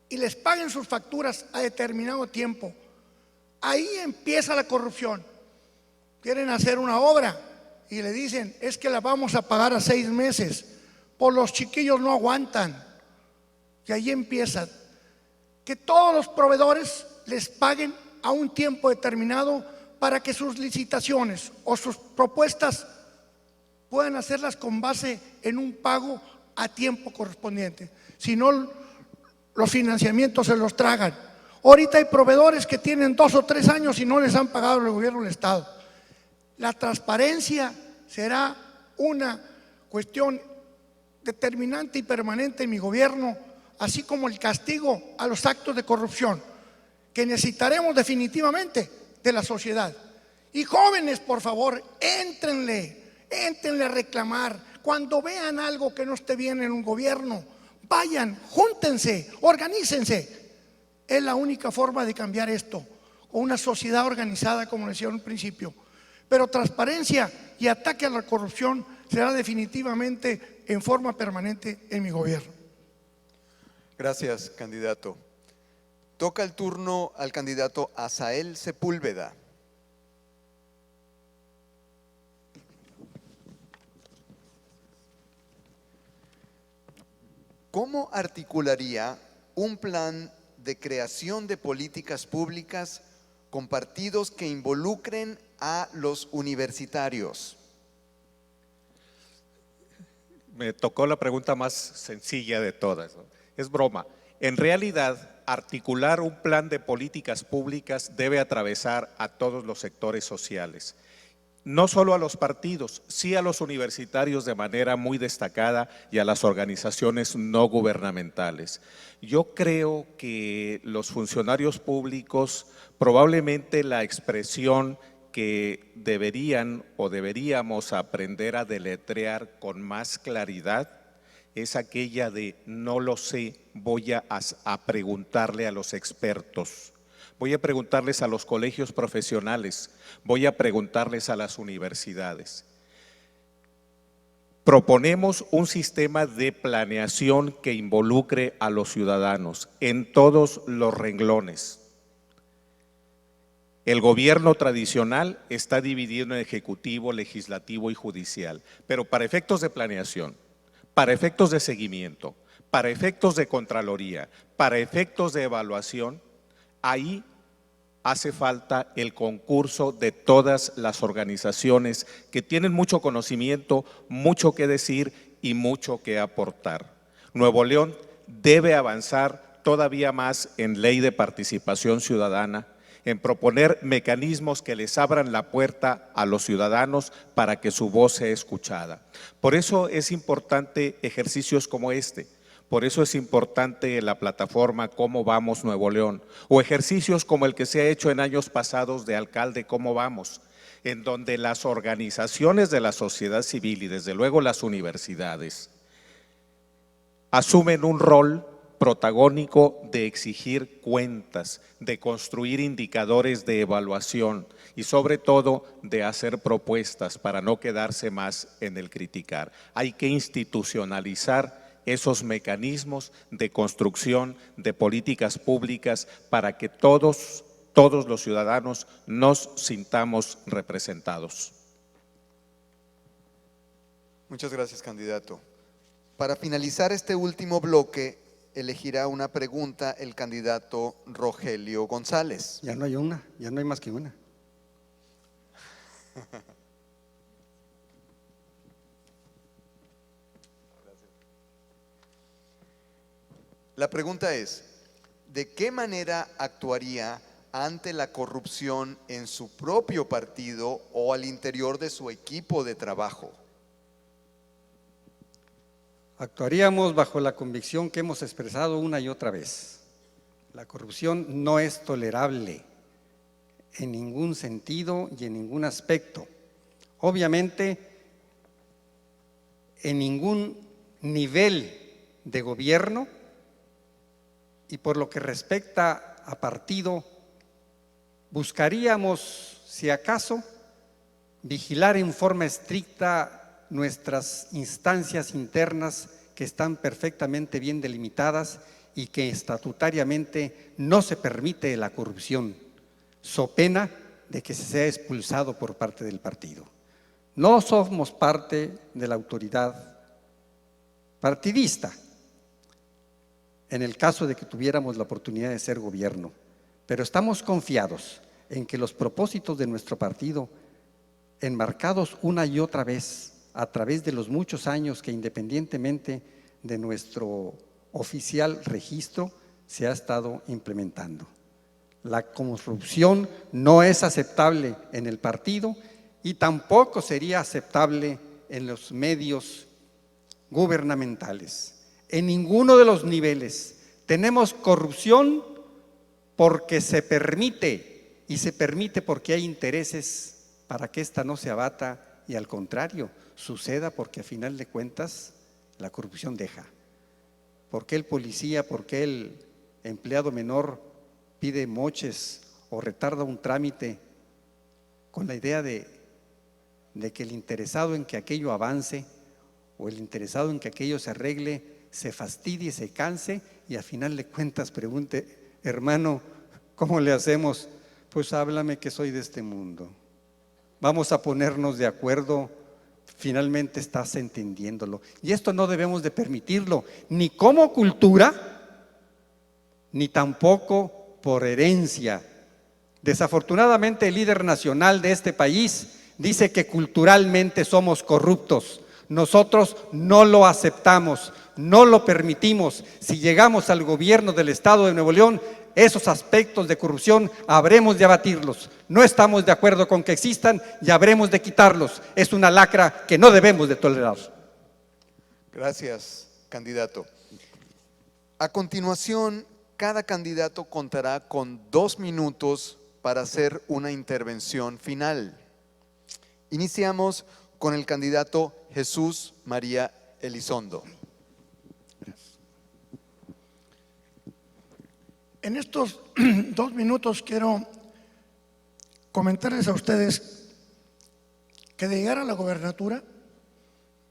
y les paguen sus facturas a determinado tiempo. Ahí empieza la corrupción. Quieren hacer una obra y le dicen: es que la vamos a pagar a 6 meses. Pues los chiquillos no aguantan. Y ahí empieza. Que todos los proveedores les paguen a un tiempo determinado para que sus licitaciones o sus propuestas puedan hacerlas con base en un pago a tiempo correspondiente. Si no, los financiamientos se los tragan. Ahorita hay proveedores que tienen 2 o 3 años y no les han pagado el gobierno del Estado. La transparencia será una cuestión determinante y permanente en mi gobierno, así como el castigo a los actos de corrupción que necesitaremos definitivamente de la sociedad. Y jóvenes, por favor, éntrenle a reclamar. Cuando vean algo que no esté bien en un gobierno, vayan, júntense, organícense. Es la única forma de cambiar esto, con una sociedad organizada, como decía en un principio. Pero transparencia y ataque a la corrupción será definitivamente en forma permanente en mi gobierno. Gracias, candidato. Toca el turno al candidato Asael Sepúlveda. ¿Cómo articularía un plan de creación de políticas públicas con partidos que involucren a los universitarios? Me tocó la pregunta más sencilla de todas, ¿no? Es broma. En realidad, articular un plan de políticas públicas debe atravesar a todos los sectores sociales. no solo a los partidos, sí a los universitarios de manera muy destacada y a las organizaciones no gubernamentales. Yo creo que los funcionarios públicos, probablemente la expresión que deberían o deberíamos aprender a deletrear con más claridad es aquella de no lo sé, voy a preguntarle a los expertos. Voy a preguntarles a los colegios profesionales, voy a preguntarles a las universidades. Proponemos un sistema de planeación que involucre a los ciudadanos en todos los renglones. El gobierno tradicional está dividido en ejecutivo, legislativo y judicial, pero para efectos de planeación, para efectos de seguimiento, para efectos de contraloría, para efectos de evaluación, ahí hace falta el concurso de todas las organizaciones que tienen mucho conocimiento, mucho que decir y mucho que aportar. Nuevo León debe avanzar todavía más en ley de participación ciudadana, en proponer mecanismos que les abran la puerta a los ciudadanos para que su voz sea escuchada. Por eso es importante ejercicios como este. Por eso es importante la plataforma Cómo Vamos Nuevo León, o ejercicios como el que se ha hecho en años pasados de Alcalde Cómo Vamos, en donde las organizaciones de la sociedad civil y desde luego las universidades asumen un rol protagónico de exigir cuentas, de construir indicadores de evaluación y sobre todo de hacer propuestas para no quedarse más en el criticar. Hay que institucionalizar esos mecanismos de construcción de políticas públicas para que todos los ciudadanos nos sintamos representados. Muchas gracias, candidato. Para finalizar este último bloque, elegirá una pregunta el candidato Rogelio González. Ya no hay una, ya no hay más que una. La pregunta es, ¿de qué manera actuaría ante la corrupción en su propio partido o al interior de su equipo de trabajo? Actuaríamos bajo la convicción que hemos expresado una y otra vez. La corrupción no es tolerable en ningún sentido y en ningún aspecto. Obviamente, en ningún nivel de gobierno, y por lo que respecta a partido, buscaríamos, si acaso, vigilar en forma estricta nuestras instancias internas que están perfectamente bien delimitadas y que estatutariamente no se permite la corrupción, so pena de que se sea expulsado por parte del partido. No somos parte de la autoridad partidista, en el caso de que tuviéramos la oportunidad de ser gobierno, pero estamos confiados en que los propósitos de nuestro partido, enmarcados una y otra vez a través de los muchos años que independientemente de nuestro oficial registro se ha estado implementando. La corrupción no es aceptable en el partido y tampoco sería aceptable en los medios gubernamentales. En ninguno de los niveles tenemos corrupción porque se permite, y se permite porque hay intereses para que ésta no se abata y al contrario, suceda porque a final de cuentas la corrupción deja. ¿Por qué el policía, por qué el empleado menor pide moches o retarda un trámite con la idea de que el interesado en que aquello avance o el interesado en que aquello se arregle se fastidie, se canse y a final de cuentas pregunte, hermano, ¿cómo le hacemos? Pues háblame que soy de este mundo. Vamos a ponernos de acuerdo, finalmente estás entendiéndolo. Y esto no debemos de permitirlo, ni como cultura, ni tampoco por herencia. Desafortunadamente el líder nacional de este país dice que culturalmente somos corruptos. Nosotros no lo aceptamos, no lo permitimos. Si llegamos al gobierno del Estado de Nuevo León, Esos aspectos de corrupción habremos de abatirlos. No estamos de acuerdo con que existan y habremos de quitarlos. Es una lacra que no debemos de tolerar. Gracias, candidato. A continuación, cada candidato contará con 2 minutos para hacer una intervención final. Iniciamos con el candidato Jesús María Elizondo. En estos 2 minutos quiero comentarles a ustedes que de llegar a la gobernatura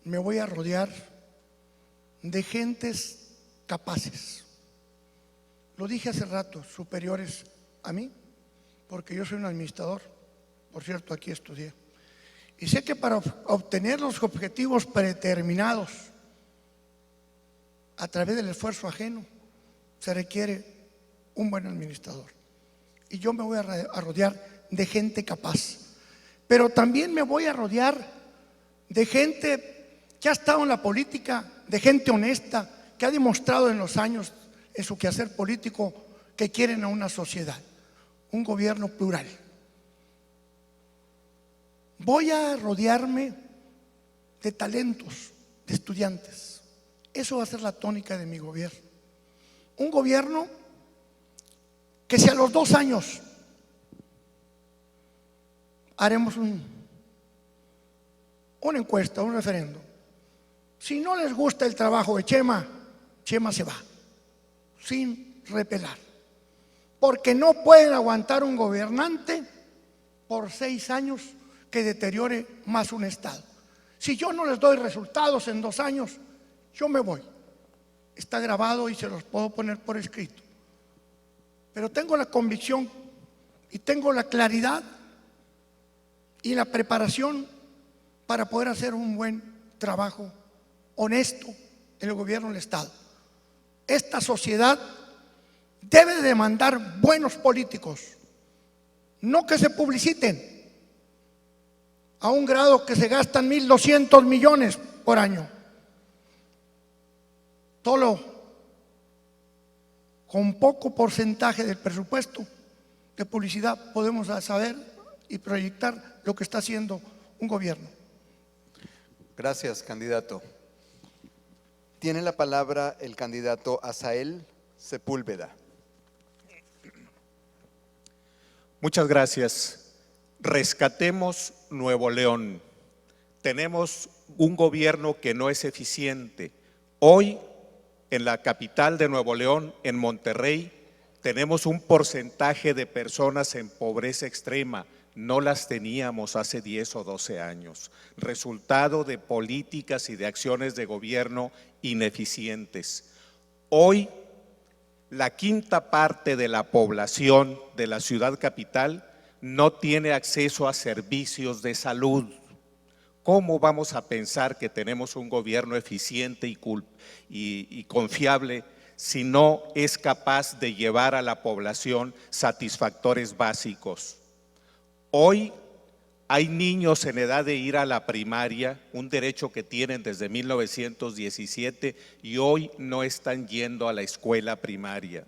me voy a rodear de gentes capaces. Lo dije hace rato, superiores a mí, porque yo soy un administrador. Por cierto, aquí estudié. Y sé que para obtener los objetivos predeterminados a través del esfuerzo ajeno se requiere un buen administrador. Y yo me voy a rodear de gente capaz. Pero también me voy a rodear de gente que ha estado en la política, de gente honesta, que ha demostrado en los años en su quehacer político que quieren a una sociedad, un gobierno plural. Voy a rodearme de talentos, de estudiantes. Eso va a ser la tónica de mi gobierno. Un gobierno que si a los 2 años haremos una encuesta, un referendo, si no les gusta el trabajo de Chema, Chema se va, sin repelar. Porque no pueden aguantar un gobernante por 6 años que deteriore más un estado. Si yo no les doy resultados en 2 años, yo me voy. Está grabado y se los puedo poner por escrito. Pero tengo la convicción y tengo la claridad y la preparación para poder hacer un buen trabajo honesto en el gobierno del Estado. Esta sociedad debe de demandar buenos políticos, no que se publiciten a un grado que se gastan 1.200 millones por año. Solo con poco porcentaje del presupuesto de publicidad podemos saber y proyectar lo que está haciendo un gobierno. Gracias, candidato. Tiene la palabra el candidato Asael Sepúlveda. Muchas gracias. Rescatemos Nuevo León. Tenemos un gobierno que no es eficiente. Hoy, en la capital de Nuevo León, en Monterrey, tenemos un porcentaje de personas en pobreza extrema. No las teníamos hace 10 o 12 años. Resultado de políticas y de acciones de gobierno ineficientes. Hoy, la 1/5 parte de la población de la ciudad capital no tiene acceso a servicios de salud. ¿Cómo vamos a pensar que tenemos un gobierno eficiente y confiable si no es capaz de llevar a la población satisfactores básicos? Hoy hay niños en edad de ir a la primaria, un derecho que tienen desde 1917, y hoy no están yendo a la escuela primaria.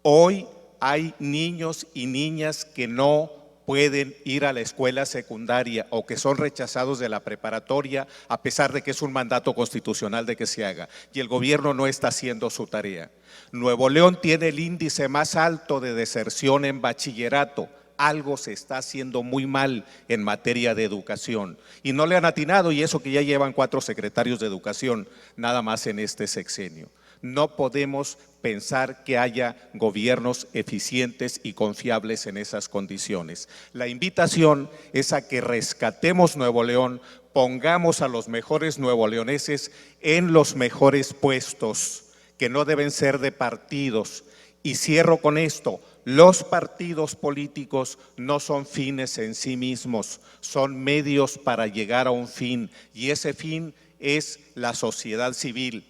Hoy hay niños y niñas que no pueden ir a la escuela secundaria o que son rechazados de la preparatoria a pesar de que es un mandato constitucional de que se haga, y el gobierno no está haciendo su tarea. Nuevo León tiene el índice más alto de deserción en bachillerato. Algo se está haciendo muy mal en materia de educación y no le han atinado, y eso que ya llevan 4 secretarios de educación nada más en este sexenio. No podemos pensar que haya gobiernos eficientes y confiables en esas condiciones. La invitación es a que rescatemos Nuevo León, pongamos a los mejores nuevoleoneses en los mejores puestos, que no deben ser de partidos. Y cierro con esto: los partidos políticos no son fines en sí mismos, son medios para llegar a un fin, y ese fin es la sociedad civil,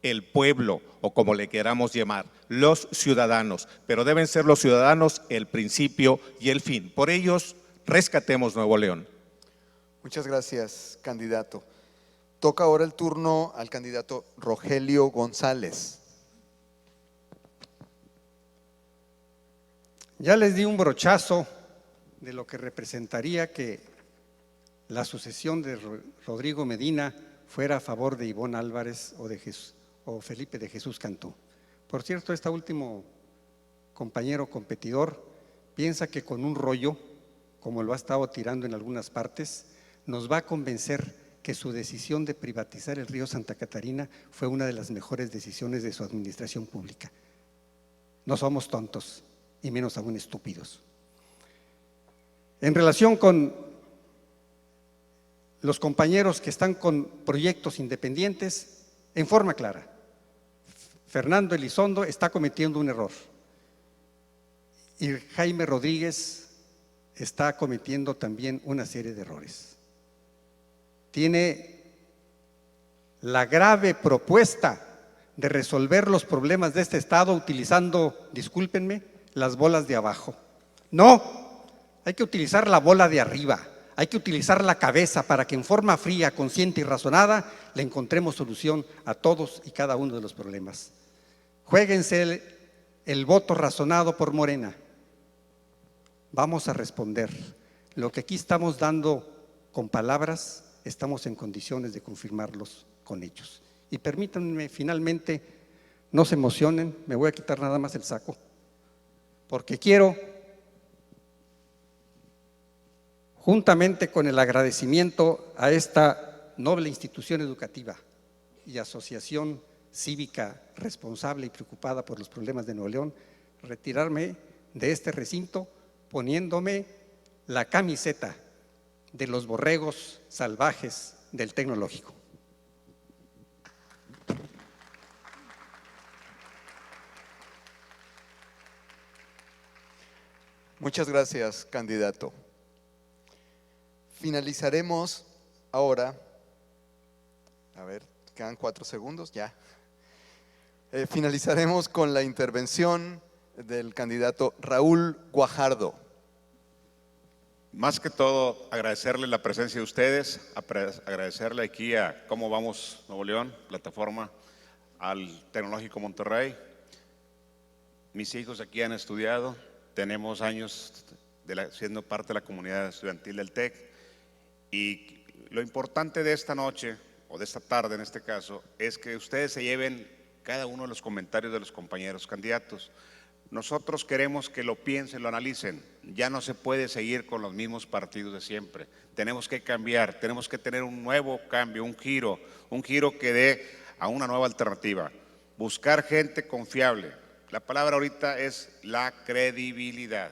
el pueblo, o como le queramos llamar, los ciudadanos, pero deben ser los ciudadanos el principio y el fin. Por ellos, rescatemos Nuevo León. Muchas gracias, candidato. Toca ahora el turno al candidato Rogelio González. Ya les di un brochazo de lo que representaría que la sucesión de Rodrigo Medina fuera a favor de Ivonne Álvarez o Felipe de Jesús Cantú. Por cierto, este último compañero competidor piensa que con un rollo, como lo ha estado tirando en algunas partes, nos va a convencer que su decisión de privatizar el río Santa Catarina fue una de las mejores decisiones de su administración pública. No somos tontos, y menos aún estúpidos. En relación con los compañeros que están con proyectos independientes, en forma clara, Fernando Elizondo está cometiendo un error y Jaime Rodríguez está cometiendo también una serie de errores. Tiene la grave propuesta de resolver los problemas de este estado utilizando, discúlpenme, las bolas de abajo. No, hay que utilizar la bola de arriba, hay que utilizar la cabeza para que en forma fría, consciente y razonada le encontremos solución a todos y cada uno de los problemas. Juéguense el voto razonado por Morena. Vamos a responder. Lo que aquí estamos dando con palabras, estamos en condiciones de confirmarlos con hechos. Y permítanme finalmente, no se emocionen, me voy a quitar nada más el saco, porque quiero, juntamente con el agradecimiento a esta noble institución educativa y asociación cívica responsable y preocupada por los problemas de Nuevo León, retirarme de este recinto poniéndome la camiseta de los borregos salvajes del Tecnológico. Muchas gracias, candidato. Finalizaremos ahora, a ver, quedan 4 segundos, ya. Finalizaremos con la intervención del candidato Raúl Guajardo. Más que todo, agradecerle la presencia de ustedes, agradecerle aquí a Cómo Vamos Nuevo León, plataforma, al Tecnológico Monterrey. Mis hijos aquí han estudiado, tenemos años siendo parte de la comunidad estudiantil del TEC, y lo importante de esta noche, o de esta tarde en este caso, es que ustedes se lleven cada uno de los comentarios de los compañeros candidatos. Nosotros queremos que lo piensen, lo analicen. Ya no se puede seguir con los mismos partidos de siempre. Tenemos que cambiar, tenemos que tener un nuevo cambio, un giro que dé a una nueva alternativa. Buscar gente confiable. La palabra ahorita es la credibilidad.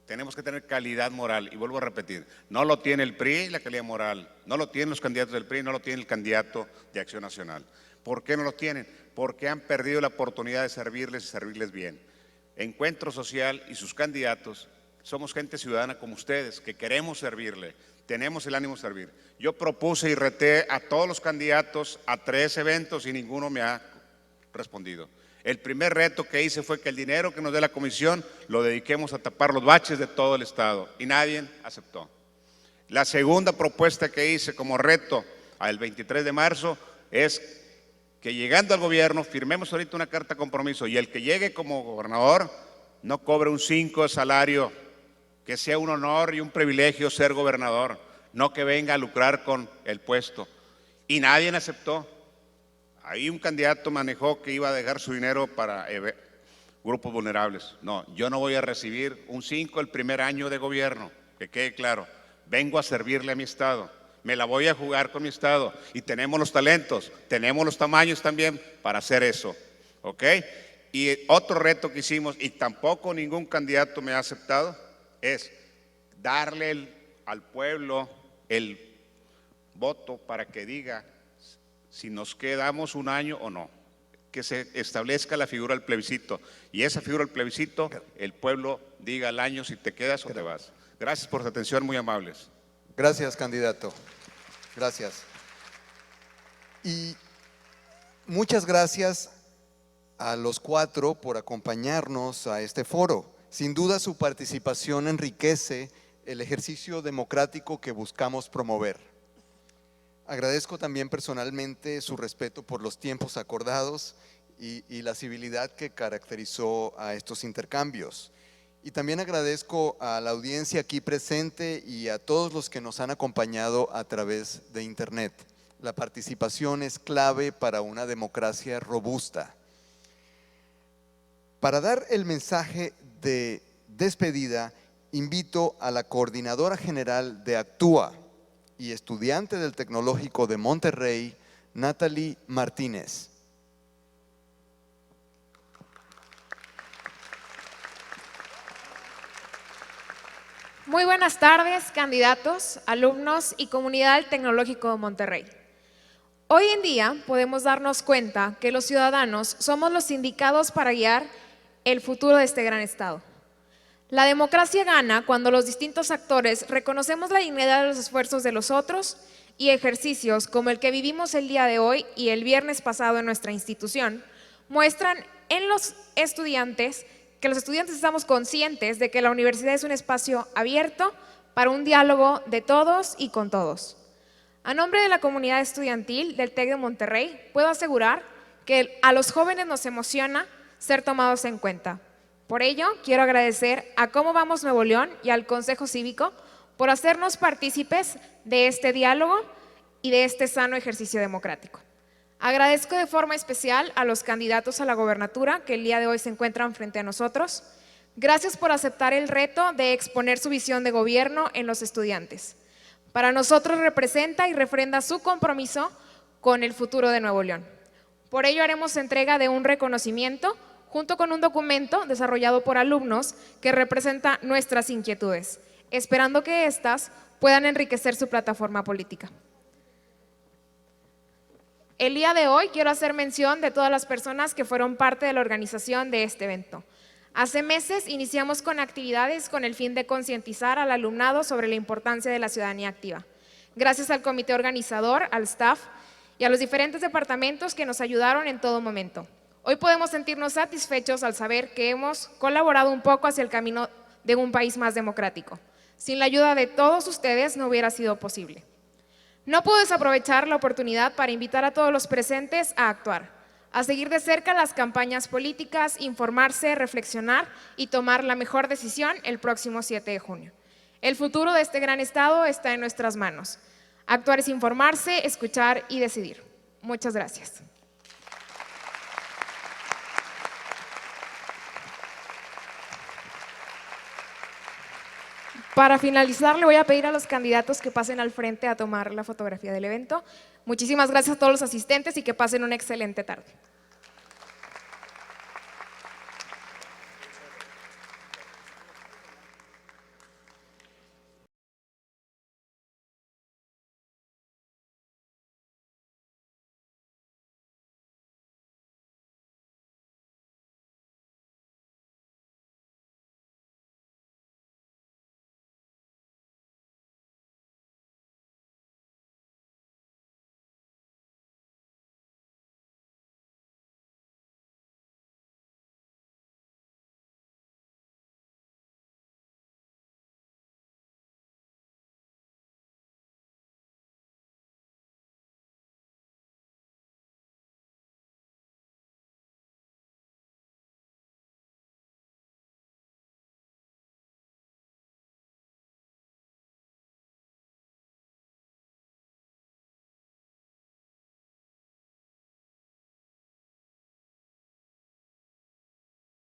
Tenemos que tener calidad moral, y vuelvo a repetir, no lo tiene el PRI, la calidad moral, no lo tienen los candidatos del PRI, no lo tiene el candidato de Acción Nacional. ¿Por qué no lo tienen? Porque han perdido la oportunidad de servirles y servirles bien. Encuentro Social y sus candidatos somos gente ciudadana como ustedes, que queremos servirle, tenemos el ánimo de servir. Yo propuse y reté a todos los candidatos a 3 eventos y ninguno me ha respondido. El primer reto que hice fue que el dinero que nos dé la comisión lo dediquemos a tapar los baches de todo el estado, y nadie aceptó. La segunda propuesta que hice como reto al 23 de marzo es que llegando al gobierno firmemos ahorita una carta de compromiso, y el que llegue como gobernador no cobre un 5 de salario, que sea un honor y un privilegio ser gobernador, no que venga a lucrar con el puesto. Y nadie aceptó. Ahí un candidato manejó que iba a dejar su dinero para grupos vulnerables. No, yo no voy a recibir un 5 el primer año de gobierno, que quede claro. Vengo a servirle a mi estado, me la voy a jugar con mi estado, y tenemos los talentos, tenemos los tamaños también para hacer eso, ¿ok? Y otro reto que hicimos, y tampoco ningún candidato me ha aceptado, es darle al pueblo el voto para que diga si nos quedamos un año o no, que se establezca la figura del plebiscito, y esa figura del plebiscito, el pueblo diga al año si te quedas o te vas. Gracias por su atención, muy amables. Gracias, candidato. Gracias. Y muchas gracias a los 4 por acompañarnos a este foro. Sin duda su participación enriquece el ejercicio democrático que buscamos promover. Agradezco también personalmente su respeto por los tiempos acordados y la civilidad que caracterizó a estos intercambios. Y también agradezco a la audiencia aquí presente y a todos los que nos han acompañado a través de Internet. La participación es clave para una democracia robusta. Para dar el mensaje de despedida, invito a la coordinadora general de Actúa y estudiante del Tecnológico de Monterrey, Natalie Martínez. Muy buenas tardes, candidatos, alumnos y comunidad del Tecnológico de Monterrey. Hoy en día podemos darnos cuenta que los ciudadanos somos los indicados para guiar el futuro de este gran estado. La democracia gana cuando los distintos actores reconocemos la dignidad de los esfuerzos de los otros y ejercicios como el que vivimos el día de hoy y el viernes pasado en nuestra institución muestran en los estudiantes que los estudiantes estamos conscientes de que la universidad es un espacio abierto para un diálogo de todos y con todos. A nombre de la comunidad estudiantil del TEC de Monterrey, puedo asegurar que a los jóvenes nos emociona ser tomados en cuenta. Por ello, quiero agradecer a Cómo Vamos Nuevo León y al Consejo Cívico por hacernos partícipes de este diálogo y de este sano ejercicio democrático. Agradezco de forma especial a los candidatos a la gobernatura que el día de hoy se encuentran frente a nosotros. Gracias por aceptar el reto de exponer su visión de gobierno en los estudiantes. Para nosotros representa y refrenda su compromiso con el futuro de Nuevo León. Por ello haremos entrega de un reconocimiento junto con un documento desarrollado por alumnos que representa nuestras inquietudes, esperando que éstas puedan enriquecer su plataforma política. El día de hoy quiero hacer mención de todas las personas que fueron parte de la organización de este evento. Hace meses iniciamos con actividades con el fin de concientizar al alumnado sobre la importancia de la ciudadanía activa. Gracias al comité organizador, al staff y a los diferentes departamentos que nos ayudaron en todo momento. Hoy podemos sentirnos satisfechos al saber que hemos colaborado un poco hacia el camino de un país más democrático. Sin la ayuda de todos ustedes no hubiera sido posible. No puedo desaprovechar la oportunidad para invitar a todos los presentes a actuar, a seguir de cerca las campañas políticas, informarse, reflexionar y tomar la mejor decisión el próximo 7 de junio. El futuro de este gran estado está en nuestras manos. Actuar es informarse, escuchar y decidir. Muchas gracias. Para finalizar, le voy a pedir a los candidatos que pasen al frente a tomar la fotografía del evento. Muchísimas gracias a todos los asistentes y que pasen una excelente tarde.